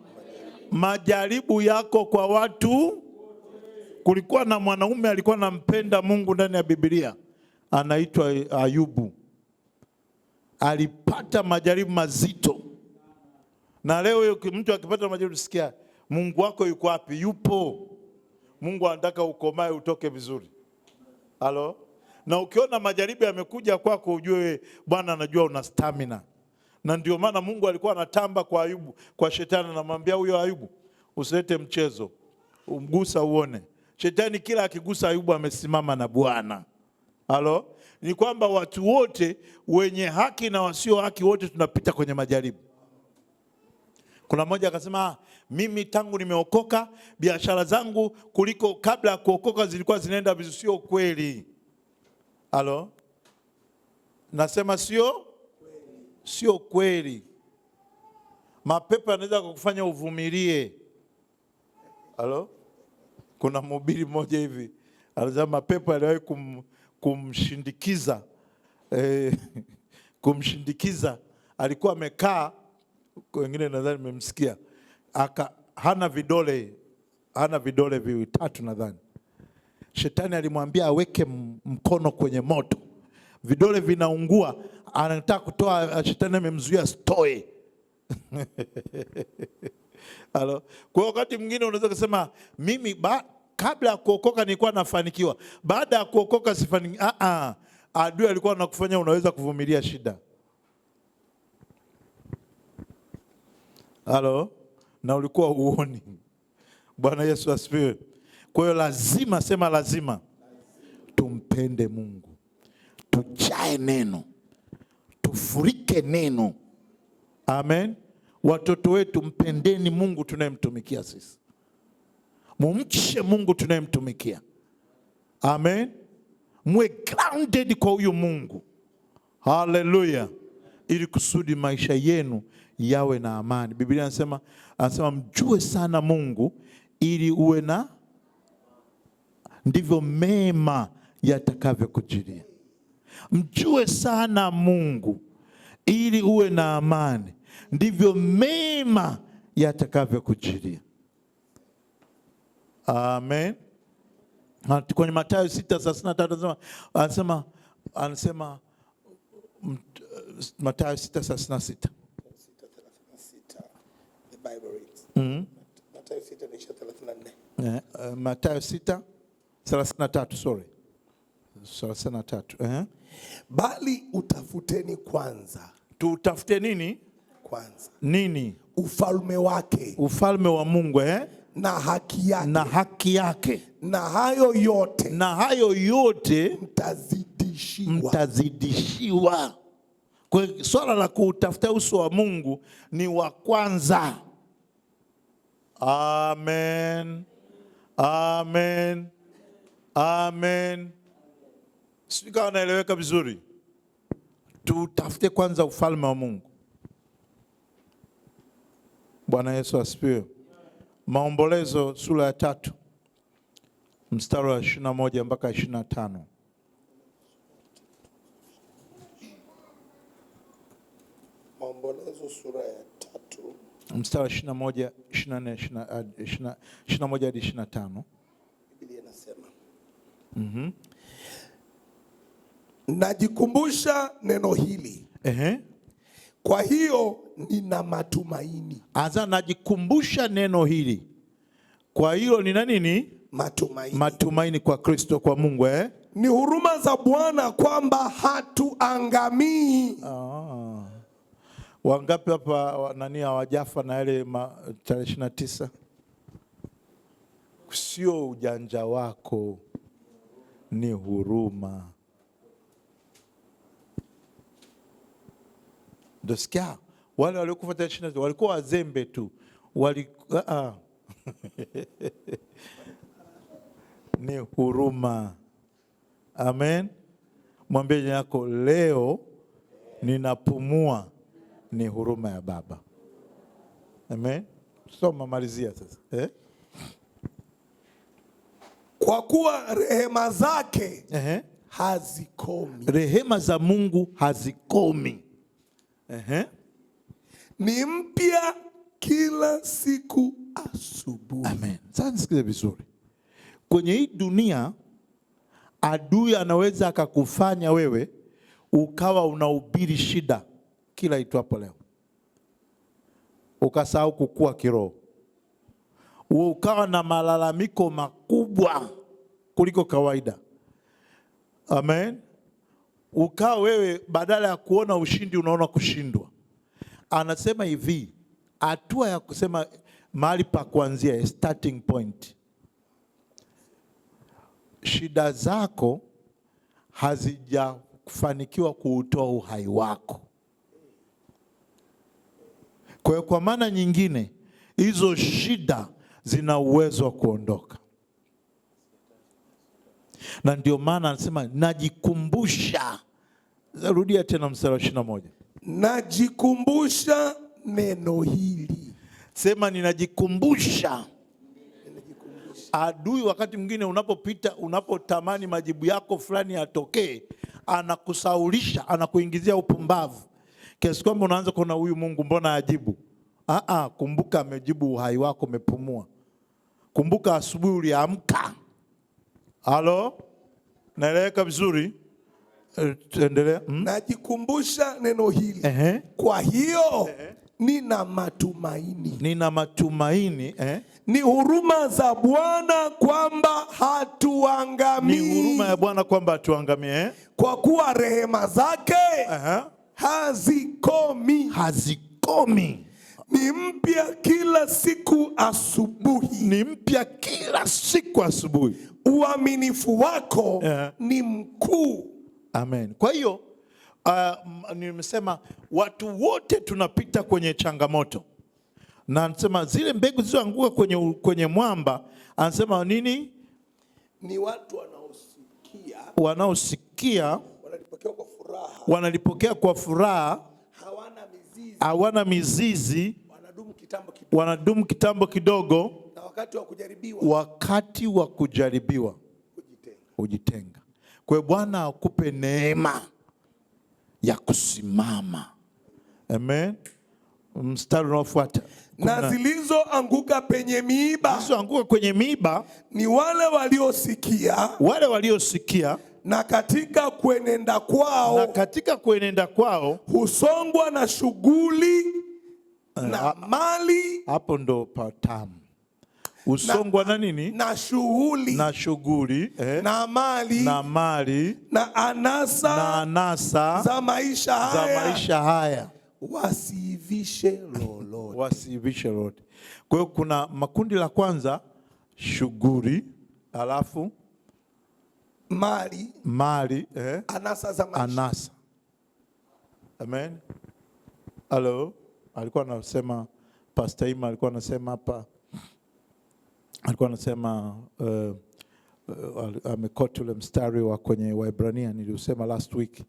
Majaribu yako kwa watu. Kulikuwa na mwanaume alikuwa anampenda Mungu ndani ya Biblia, anaitwa Ayubu. Alipata majaribu mazito. Na leo mtu akipata majaribu, sikia, Mungu wako yuko wapi? Yupo. Mungu anataka ukomae, utoke vizuri. Halo? Na ukiona majaribu yamekuja kwako, ujue Bwana anajua una stamina. Na ndio maana Mungu alikuwa anatamba kwa Ayubu, kwa shetani, anamwambia huyo Ayubu, usilete mchezo. Umgusa uone. Shetani kila akigusa Ayubu amesimama na Bwana. Halo? Ni kwamba watu wote wenye haki na wasio haki wote tunapita kwenye majaribu. Kuna mmoja akasema, mimi tangu nimeokoka biashara zangu kuliko kabla ya kuokoka zilikuwa zinaenda vizuri. Sio kweli. Halo? Nasema sio kweli. Mapepo yanaweza kukufanya uvumilie. Halo? Kuna mhubiri mmoja hivi alisema mapepo aliwahi kumshindikiza kumshindikiza. Alikuwa amekaa, wengine nadhani mmemsikia, hana vidole vitatu nadhani. Shetani alimwambia aweke mkono kwenye moto, vidole vinaungua, anataka kutoa, shetani amemzuia stoe. Halo. Kwa wakati mwingine unaweza kusema mimi kabla ya kuokoka nilikuwa nafanikiwa, baada ya kuokoka sifanikiwa. Adui alikuwa anakufanya unaweza kuvumilia shida. Halo. Na ulikuwa uoni. Bwana Yesu asifiwe. Kwa hiyo lazima tumpende Mungu, tujae neno, tufurike neno. Amen. Watoto wetu, mpendeni Mungu tunayemtumikia sisi. Mumche Mungu tunayemtumikia. Amen. Mwe grounded kwa huyu Mungu. Hallelujah. Ili kusudi maisha yenu yawe na amani. Biblia anasema mjue sana Mungu ili uwe na, ndivyo mema yatakavyokujilia. Mjue sana Mungu ili uwe na amani, ndivyo mema yatakavyokujilia. Amen. Kwenye Mathayo 6:33 anasema Mathayo 6:36. The Bible reads. Mathayo 6:34. Mathayo 6:33, sorry. 33. Bali utafuteni kwanza. Tutafute nini? Kwanza. Nini? Ufalme wake. Ufalme wa Mungu, na haki yake. Na haki yake. Na hayo yote mtazidishiwa. Kwa hiyo swala la kutafuta uso wa Mungu ni wa kwanza. Amen. Amen. Amen. Sisi kama naeleweka vizuri. Tutafute kwanza ufalme wa Mungu. Bwana Yesu asifiwe. Maombolezo sura ya 3 mstari wa 21 mpaka 25. Maombolezo sura ya 3 mstari wa 21, 24, 21 hadi 25. Biblia inasema, najikumbusha neno hili. Kwa hiyo nina matumaini. Najikumbusha neno hili. Kwa hiyo nina nini? Matumaini. Matumaini kwa Kristo, kwa Mungu. Ni huruma za Bwana kwamba hatuangamii. Wangapi hapa hawajafa na yale tarehe 29? Sio ujanja wako, ni huruma. Dosikia wale waliokufa tarehe 29 walikuwa wazembe tu. Ni huruma. Amen. Mwambie jirani yako, leo ninapumua, ni huruma ya Baba. Amen. Soma malizia sasa. Kwa kuwa rehema zake hazikomi. Rehema za Mungu hazikomi. Ni mpya kila siku asubuhi. Amen. Sasa nisikize vizuri. Kwenye hii dunia adui anaweza akakufanya wewe ukawa unahubiri shida kila itwapo leo, ukasahau kukua kiroho, ukawa na malalamiko makubwa kuliko kawaida. Amen. Ukawa wewe badala ya kuona ushindi unaona kushindwa. Anasema hivi, hatua ya kusema mahali pa kuanzia, starting point. shida zako hazijafanikiwa kuutoa uhai wako. Kwa hiyo kwa maana nyingine, hizo shida zina uwezo wa kuondoka. Na ndio maana anasema najikumbusha. Rudia tena mstari wa 21. Najikumbusha neno hili. Sema ninajikumbusha. Adui wakati mwingine unapopita, unapotamani majibu yako fulani yatokee, anakusaulisha, anakuingizia upumbavu. Kiasi kwamba unaanza kuona huyu Mungu mbona ajibu? Kumbuka amejibu uhai wako, umepumua. Kumbuka asubuhi uliamka. Halo? Naeleweka vizuri? Endelea. Najikumbusha neno hili. Kwa hiyo nina matumaini. Nina matumaini. Ni huruma za Bwana kwamba hatuangamii. Ni huruma ya Bwana kwamba hatuangamii. Kwa kuwa rehema zake hazikomi. Hazikomi. Ni mpya kila siku asubuhi. Ni mpya kila siku asubuhi. Uaminifu wako ni mkuu. Amen. Kwa hiyo nimesema watu wote tunapita kwenye changamoto. Na anasema zile mbegu zilizoanguka kwenye mwamba, anasema nini? Ni watu wanaosikia wanalipokea kwa furaha, hawana mizizi, wanadumu kitambo kidogo, na wakati wa kujaribiwa hujitenga. Kwa hiyo Bwana akupe neema ya kusimama. Amen. Mstari unaofuata. Na zilizoanguka penye miiba. Zilizoanguka kwenye miiba ni wale waliosikia. Na katika kuenenda kwao husongwa na shughuli na mali. Hapo ndo patamu. Usongwa na nini? Na shughuli na mali na anasa za maisha haya. Wasiivishe lolote. Kwa hiyo kuna makundi la kwanza, shughuli, alafu mali, anasa za maisha. Anasa. Amen. Hello. Alikuwa anasema Pastor Ima alikuwa anasema hapa, alikuwa anasema amekoti ule mstari wa kwenye Waebrania niliusema last week,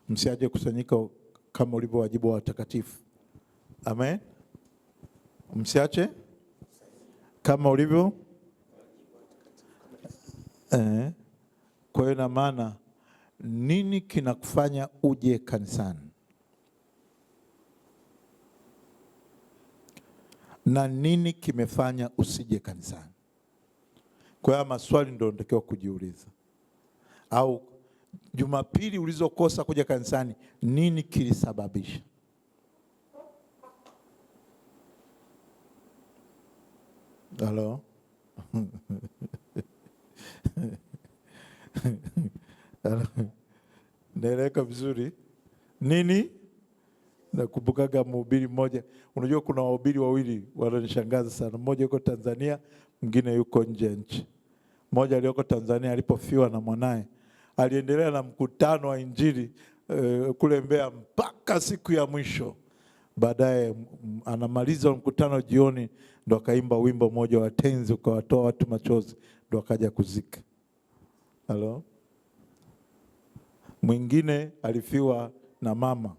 msiaje kusanyika kama ulivyo wajibu wa watakatifu. Amen. Msiache kama ulivyo. Kwa hiyo na maana nini kinakufanya uje kanisani? Na nini kimefanya usije kanisani? Kwa hiyo maswali ndio unatakiwa kujiuliza. Au Jumapili ulizokosa kuja kanisani, nini kilisababisha? Halo? Naeleweka vizuri? Nini? Nakumbukaga mhubiri mmoja. Unajua kuna wahubiri wawili wananishangaza sana. Mmoja yuko Tanzania, mwingine yuko nje nchi. Mmoja aliyoko Tanzania alipofiwa na mwanae, aliendelea na mkutano wa injili kule Mbeya mpaka siku ya mwisho. Baadaye anamaliza mkutano jioni, ndo akaimba wimbo mmoja wa tenzi ukawatoa watu machozi, ndo akaja kuzika. Halo? Mwingine alifiwa na mama,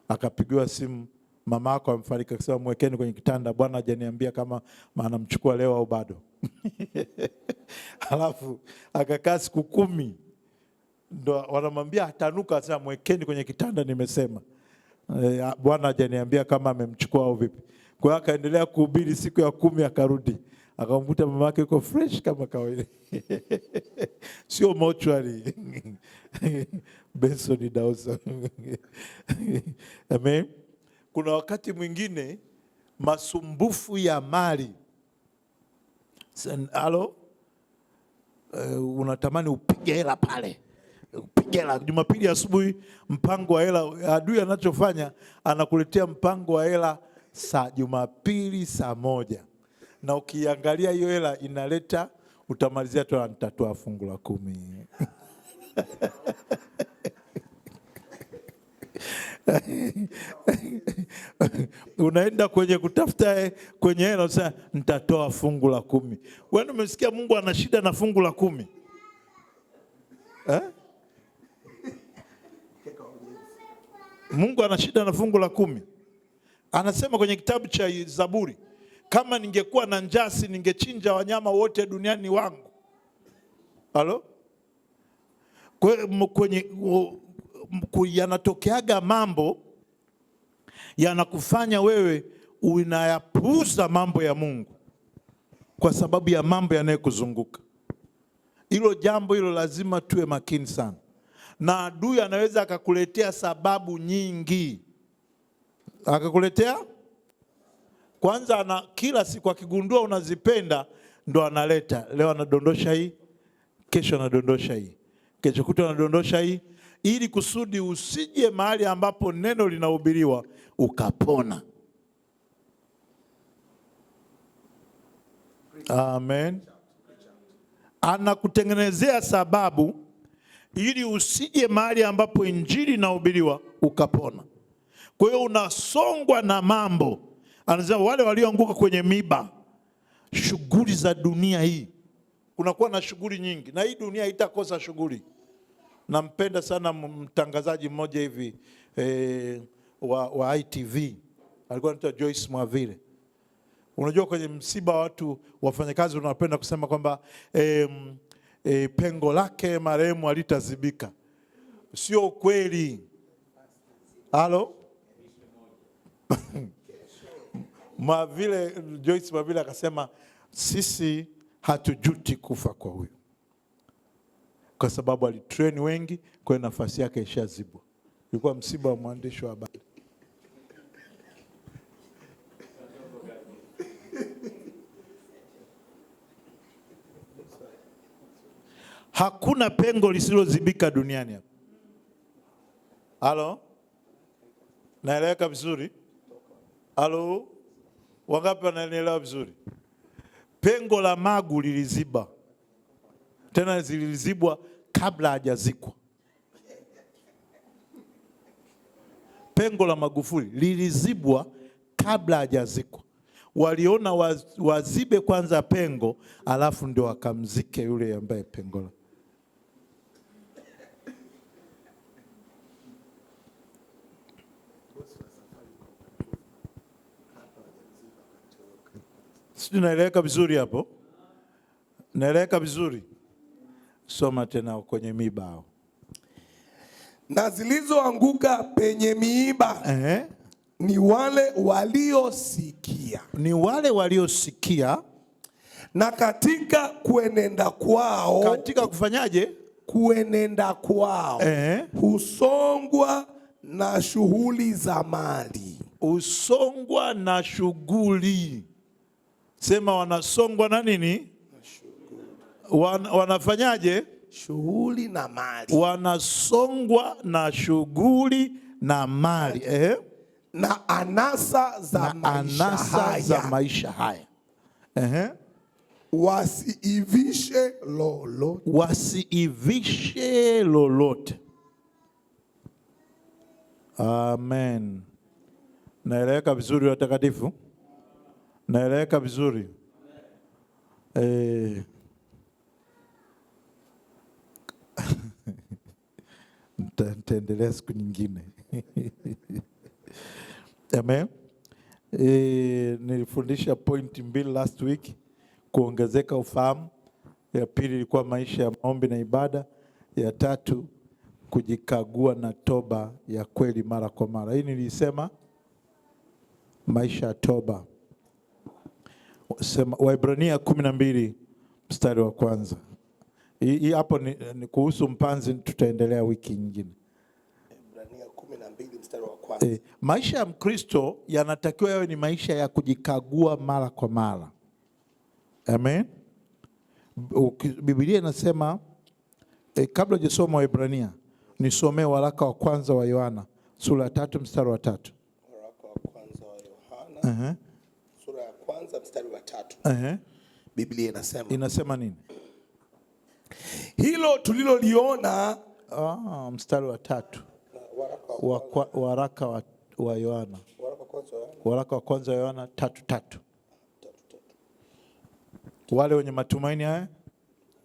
akapigiwa simu, mama yako amefariki, akasema mwekeni kwenye kitanda, Bwana hajaniambia kama anamchukua leo au bado. Alafu akakaa siku 10, ndo wanamwambia atanuka, akasema mwekeni kwenye kitanda, nimesema Bwana hajaniambia kama amemchukua au vipi. Kwa hiyo akaendelea kuhubiri, siku ya 10 akarudi, akamkuta mama yake yuko fresh kama kawaida. Sio mortuary. Benson Dawson. Amen. Kuna wakati mwingine masumbufu ya mali. Halo? Unatamani upige hela pale. Upige hela. Jumapili asubuhi mpango wa hela. Adui anachofanya anakuletea mpango wa hela Jumapili saa 1. Na ukiangalia hiyo hela inaleta utamalizia tu nitatoa fungu la 10. Unaenda kwenye kutafuta kwenye hela unasema nitatoa fungu la 10. Wewe umesikia Mungu ana shida na fungu la 10? Mungu ana shida na fungu la 10. Anasema kwenye kitabu cha Zaburi, kama ningekuwa na njaa ningechinja wanyama wote duniani wangu. Halo? Kwenye yanatokeaga mambo yanakufanya wewe unayapuuza mambo ya Mungu kwa sababu ya mambo yanayokuzunguka. Hilo jambo hilo lazima tuwe makini sana. Na adui anaweza akakuletea sababu nyingi. Akakuletea kwanza, kila siku akigundua unazipenda ndo analeta. Leo anadondosha hii, kesho anadondosha hii, kesho kutwa anadondosha hii, ili kusudi usije mahali ambapo neno linahubiriwa ukapona. Amen. Anakutengenezea sababu ili usije mahali ambapo injili inahubiriwa ukapona. Kwa hiyo unasongwa na mambo. Anasema wale walioanguka kwenye miba, shughuli za dunia hii. Kunakuwa na shughuli nyingi, na hii dunia haitakosa shughuli. Nampenda sana mtangazaji mmoja hivi wa ITV, alikuwa anaitwa Joyce Mwavile. Unajua kwenye msiba watu wafanyakazi wanapenda kusema kwamba pengo lake marehemu alitazibika. Sio kweli. Halo? Joyce Mwavile akasema sisi hatujuti kufa kwa huyu, kwa sababu alitrain wengi, kwa nafasi yake ishazibwa. Ilikuwa msiba wa mwandishi wa habari. Hakuna pengo lisilozibika duniani hapa. Halo? Naeleweka vizuri? Halo? Wangapi wananielewa vizuri? Pengo la Magu liliziba. Tena zilizibwa kabla hajazikwa. Pengo la Magufuli lilizibwa kabla hajazikwa. Waliona wazibe kwanza pengo, alafu ndio wakamzike yule ambaye pengo la. Sisi naeleweka vizuri hapo? Naeleweka vizuri? Soma tena kwenye miiba. Na zilizoanguka penye miiba ni wale waliosikia. Ni wale waliosikia. Na katika kuenenda kwao. Katika kufanyaje? Kuenenda kwao. Husongwa na shughuli za mali. Usongwa na shughuli. Sema wanasongwa na nini? Wanafanyaje? Shughuli na mali. Wanasongwa na shughuli na mali. Na anasa za maisha haya. Wasiivishe lolote. Wasiivishe lolote. Amen. Naeleweka vizuri watakatifu? Naeleweka vizuri? Nitaendelea siku nyingine. Amen. Nilifundisha point 2 last week, kuongezeka ufahamu. Ya pili ilikuwa maisha ya maombi na ibada. Ya tatu kujikagua na toba ya kweli mara kwa mara. Hii nilisema maisha ya toba. Sema Waebrania 12 mstari wa 1. Hii hapo ni kuhusu mpanzi, tutaendelea wiki nyingine. Waebrania 12 mstari wa 1. Maisha ya Mkristo yanatakiwa yawe ni maisha ya kujikagua mara kwa mara. Amen. Biblia inasema kabla hujasoma Waebrania, nisomee waraka wa kwanza wa Yohana sura ya 3 mstari wa 3. Waraka wa kwanza wa Yohana sura ya kwanza mstari wa 3. Biblia inasema. Inasema nini? Hilo tuliloliona, Mstari wa 3 waraka wa Yohana, waraka wa kwanza wa Yohana 3:3. Wale wenye matumaini haya,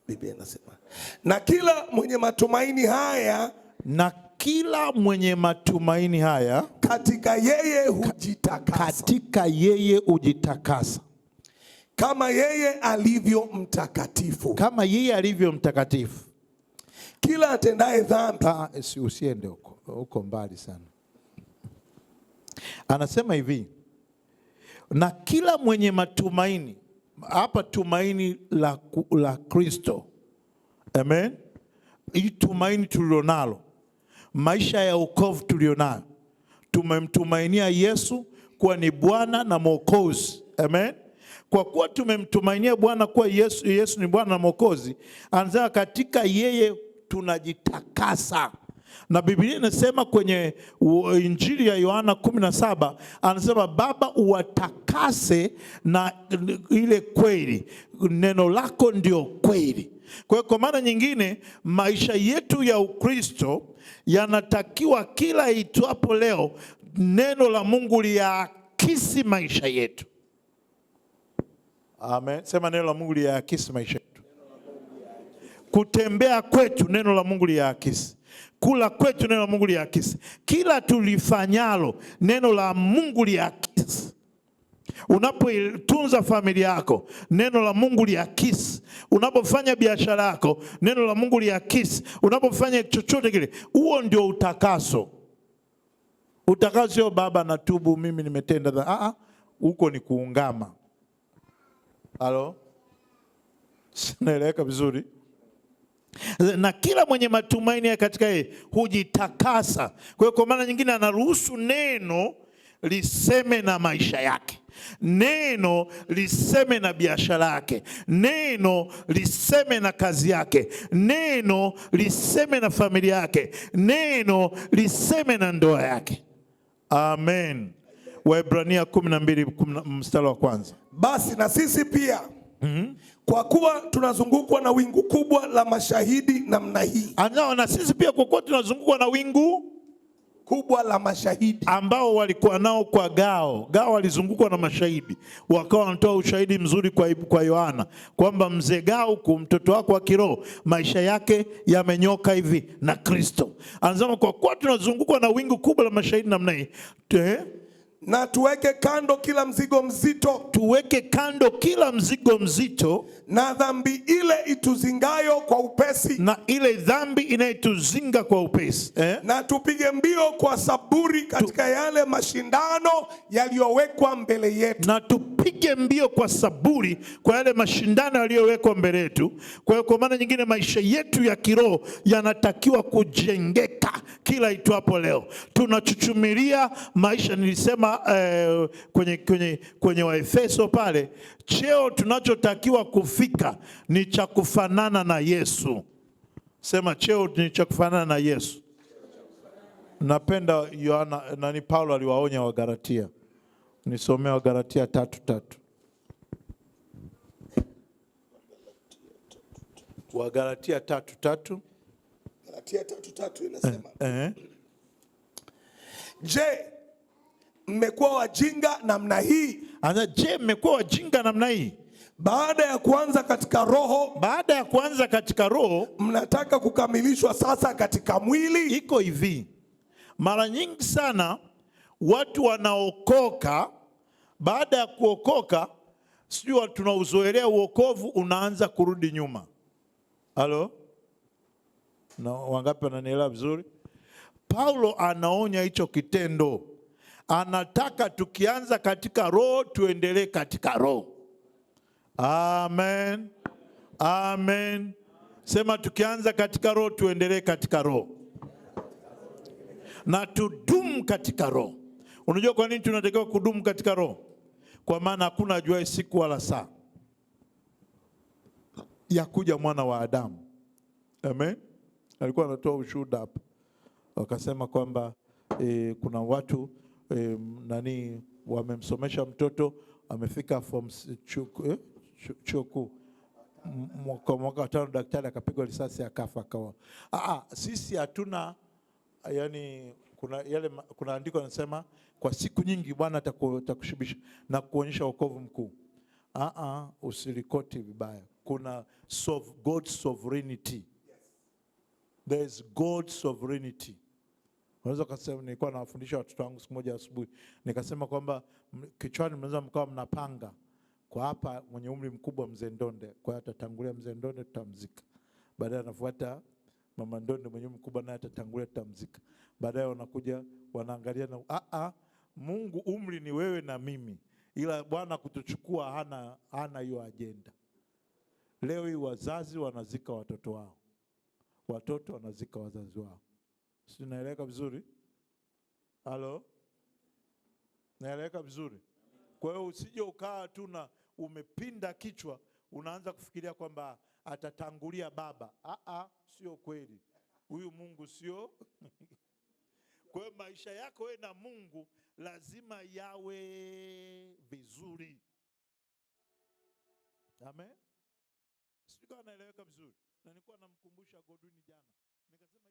Biblia inasema, na kila mwenye matumaini haya, na kila mwenye matumaini haya katika yeye hujitakasa, katika yeye hujitakasa, kama yeye alivyo mtakatifu. kama yeye alivyo mtakatifu. Kila atendaye dhambi, Usiende huko mbali sana. Anasema hivi, na kila mwenye matumaini. Hapa tumaini la Kristo. Amen. Hii tumaini tulionalo, maisha ya wokovu tulionayo, tumemtumainia Yesu kuwa ni Bwana na Mwokozi. Amen. Kwa kuwa tumemtumainia Bwana kuwa Yesu ni Bwana na Mwokozi, anasema katika yeye tunajitakasa. Na Biblia inasema kwenye Injili ya Yohana 17, anasema Baba, uwatakase na ile kweli, neno lako ndio kweli. Kwa hiyo kwa maana nyingine, maisha yetu ya Ukristo yanatakiwa kila itwapo leo neno la Mungu liakisi maisha yetu. Amen. Sema neno la Mungu liakisi maisha yetu. Kutembea kwetu neno la Mungu liakisi. Kula kwetu neno la Mungu liakisi. Kila tulifanyalo neno la Mungu liakisi. Unapotunza familia yako neno la Mungu liakisi. Unapofanya biashara yako neno la Mungu liakisi. Unapofanya chochote kile, huo ndio utakaso. Utakaso sio baba natubu mimi nimetenda dhambi. Huko ni kuungama. Halo? Sinaeleweka vizuri? Na kila mwenye matumaini katika yeye hujitakasa. Kwa hiyo kwa maana nyingine anaruhusu neno liseme na maisha yake. Neno liseme na biashara yake. Neno liseme na kazi yake. Neno liseme na familia yake. Neno liseme na ndoa yake. Amen. Waebrania 12 mstari wa 1. Basi na sisi pia kwa kuwa tunazungukwa na wingu kubwa la mashahidi namna hii. Na sisi pia kwa kuwa tunazungukwa na wingu kubwa la mashahidi ambao walikuwa nao kwa Gao. Gao walizungukwa na mashahidi, wakawa wanatoa ushahidi mzuri kwa Yohana kwamba mzee Gao, mtoto wako wa kiroho, maisha yake yamenyoka hivi na Kristo. Anasema kwa kuwa tunazungukwa na wingu kubwa la mashahidi namna hii, na tuweke kando kila mzigo mzito. Tuweke kando kila mzigo mzito na dhambi ile ituzingayo kwa upesi. Na ile dhambi inayotuzinga kwa upesi. Na tupige mbio kwa saburi katika yale mashindano yaliyowekwa mbele yetu. Na tupige mbio kwa saburi kwa yale mashindano yaliyowekwa mbele yetu. Kwa hiyo kwa maana nyingine maisha yetu ya kiroho yanatakiwa kujengeka kila itwapo leo. Tunachuchumilia maisha, nilisema kwenye Waefeso pale, cheo tunachotakiwa kufika ni cha kufanana na Yesu. Sema cheo ni cha kufanana na Yesu. Napenda Paulo aliwaonya Wagalatia. Nisomea Wagalatia 3:3. Wagalatia 3:3. Galatia 3:3 inasema, Je, mmekuwa wajinga namna hii? Je, mmekuwa wajinga namna hii? Baada ya kuanza katika roho, mnataka kukamilishwa sasa katika mwili? Iko hivi. Mara nyingi sana watu wanaokoka, baada ya kuokoka, sijui tunauzoelea uokovu unaanza kurudi nyuma. Halo? Na wangapi wananielewa vizuri? Paulo anaonya hicho kitendo. Anataka tukianza katika roho tuendelee katika roho. Amen. Amen. Sema tukianza katika roho tuendelee katika roho. Na tudumu katika roho. Unajua kwa nini tunatakiwa kudumu katika roho? Kwa maana hakuna ajuaye siku wala saa ya kuja mwana wa Adamu. Amen. Alikuwa anatoa ushuhuda hapa. Wakasema kwamba kuna watu wamemsomesha mtoto amefika chuo kikuu. Mwaka wa 5 daktari akapigwa risasi akafa akawa. Sisi hatuna, yani kuna andiko linasema kwa siku nyingi Bwana atakushibisha na kuonyesha wokovu mkuu. Usilikoti vibaya. Kuna God's sovereignty. There is God's sovereignty. Unaweza kusema, nilikuwa nawafundisha watoto wangu siku moja asubuhi, nikasema kwamba kichwani mnaweza mkawa mnapanga kwa hapa mwenye umri mkubwa Mzee Ndonde, kwa atatangulia Mzee Ndonde tutamzika. Baadaye anafuata Mama Ndonde mwenye umri mkubwa naye atatangulia tutamzika. Baadaye wanakuja wanaangalia na Mungu umri ni wewe na mimi. Ila Bwana kutuchukua hana hiyo agenda. Leo hii wazazi wanazika watoto wao. Watoto wanazika wazazi wao. Si naeleweka vizuri? Halo? Naeleweka vizuri? Kwa hiyo usije ukaa tu na umepinda kichwa unaanza kufikiria kwamba atatangulia baba. Sio kweli. Huyu Mungu sio. Kwa hiyo maisha yako wewe na Mungu lazima yawe vizuri. Amen. Sio, naeleweka vizuri. Na nilikuwa namkumbusha Godwin jana. Nikasema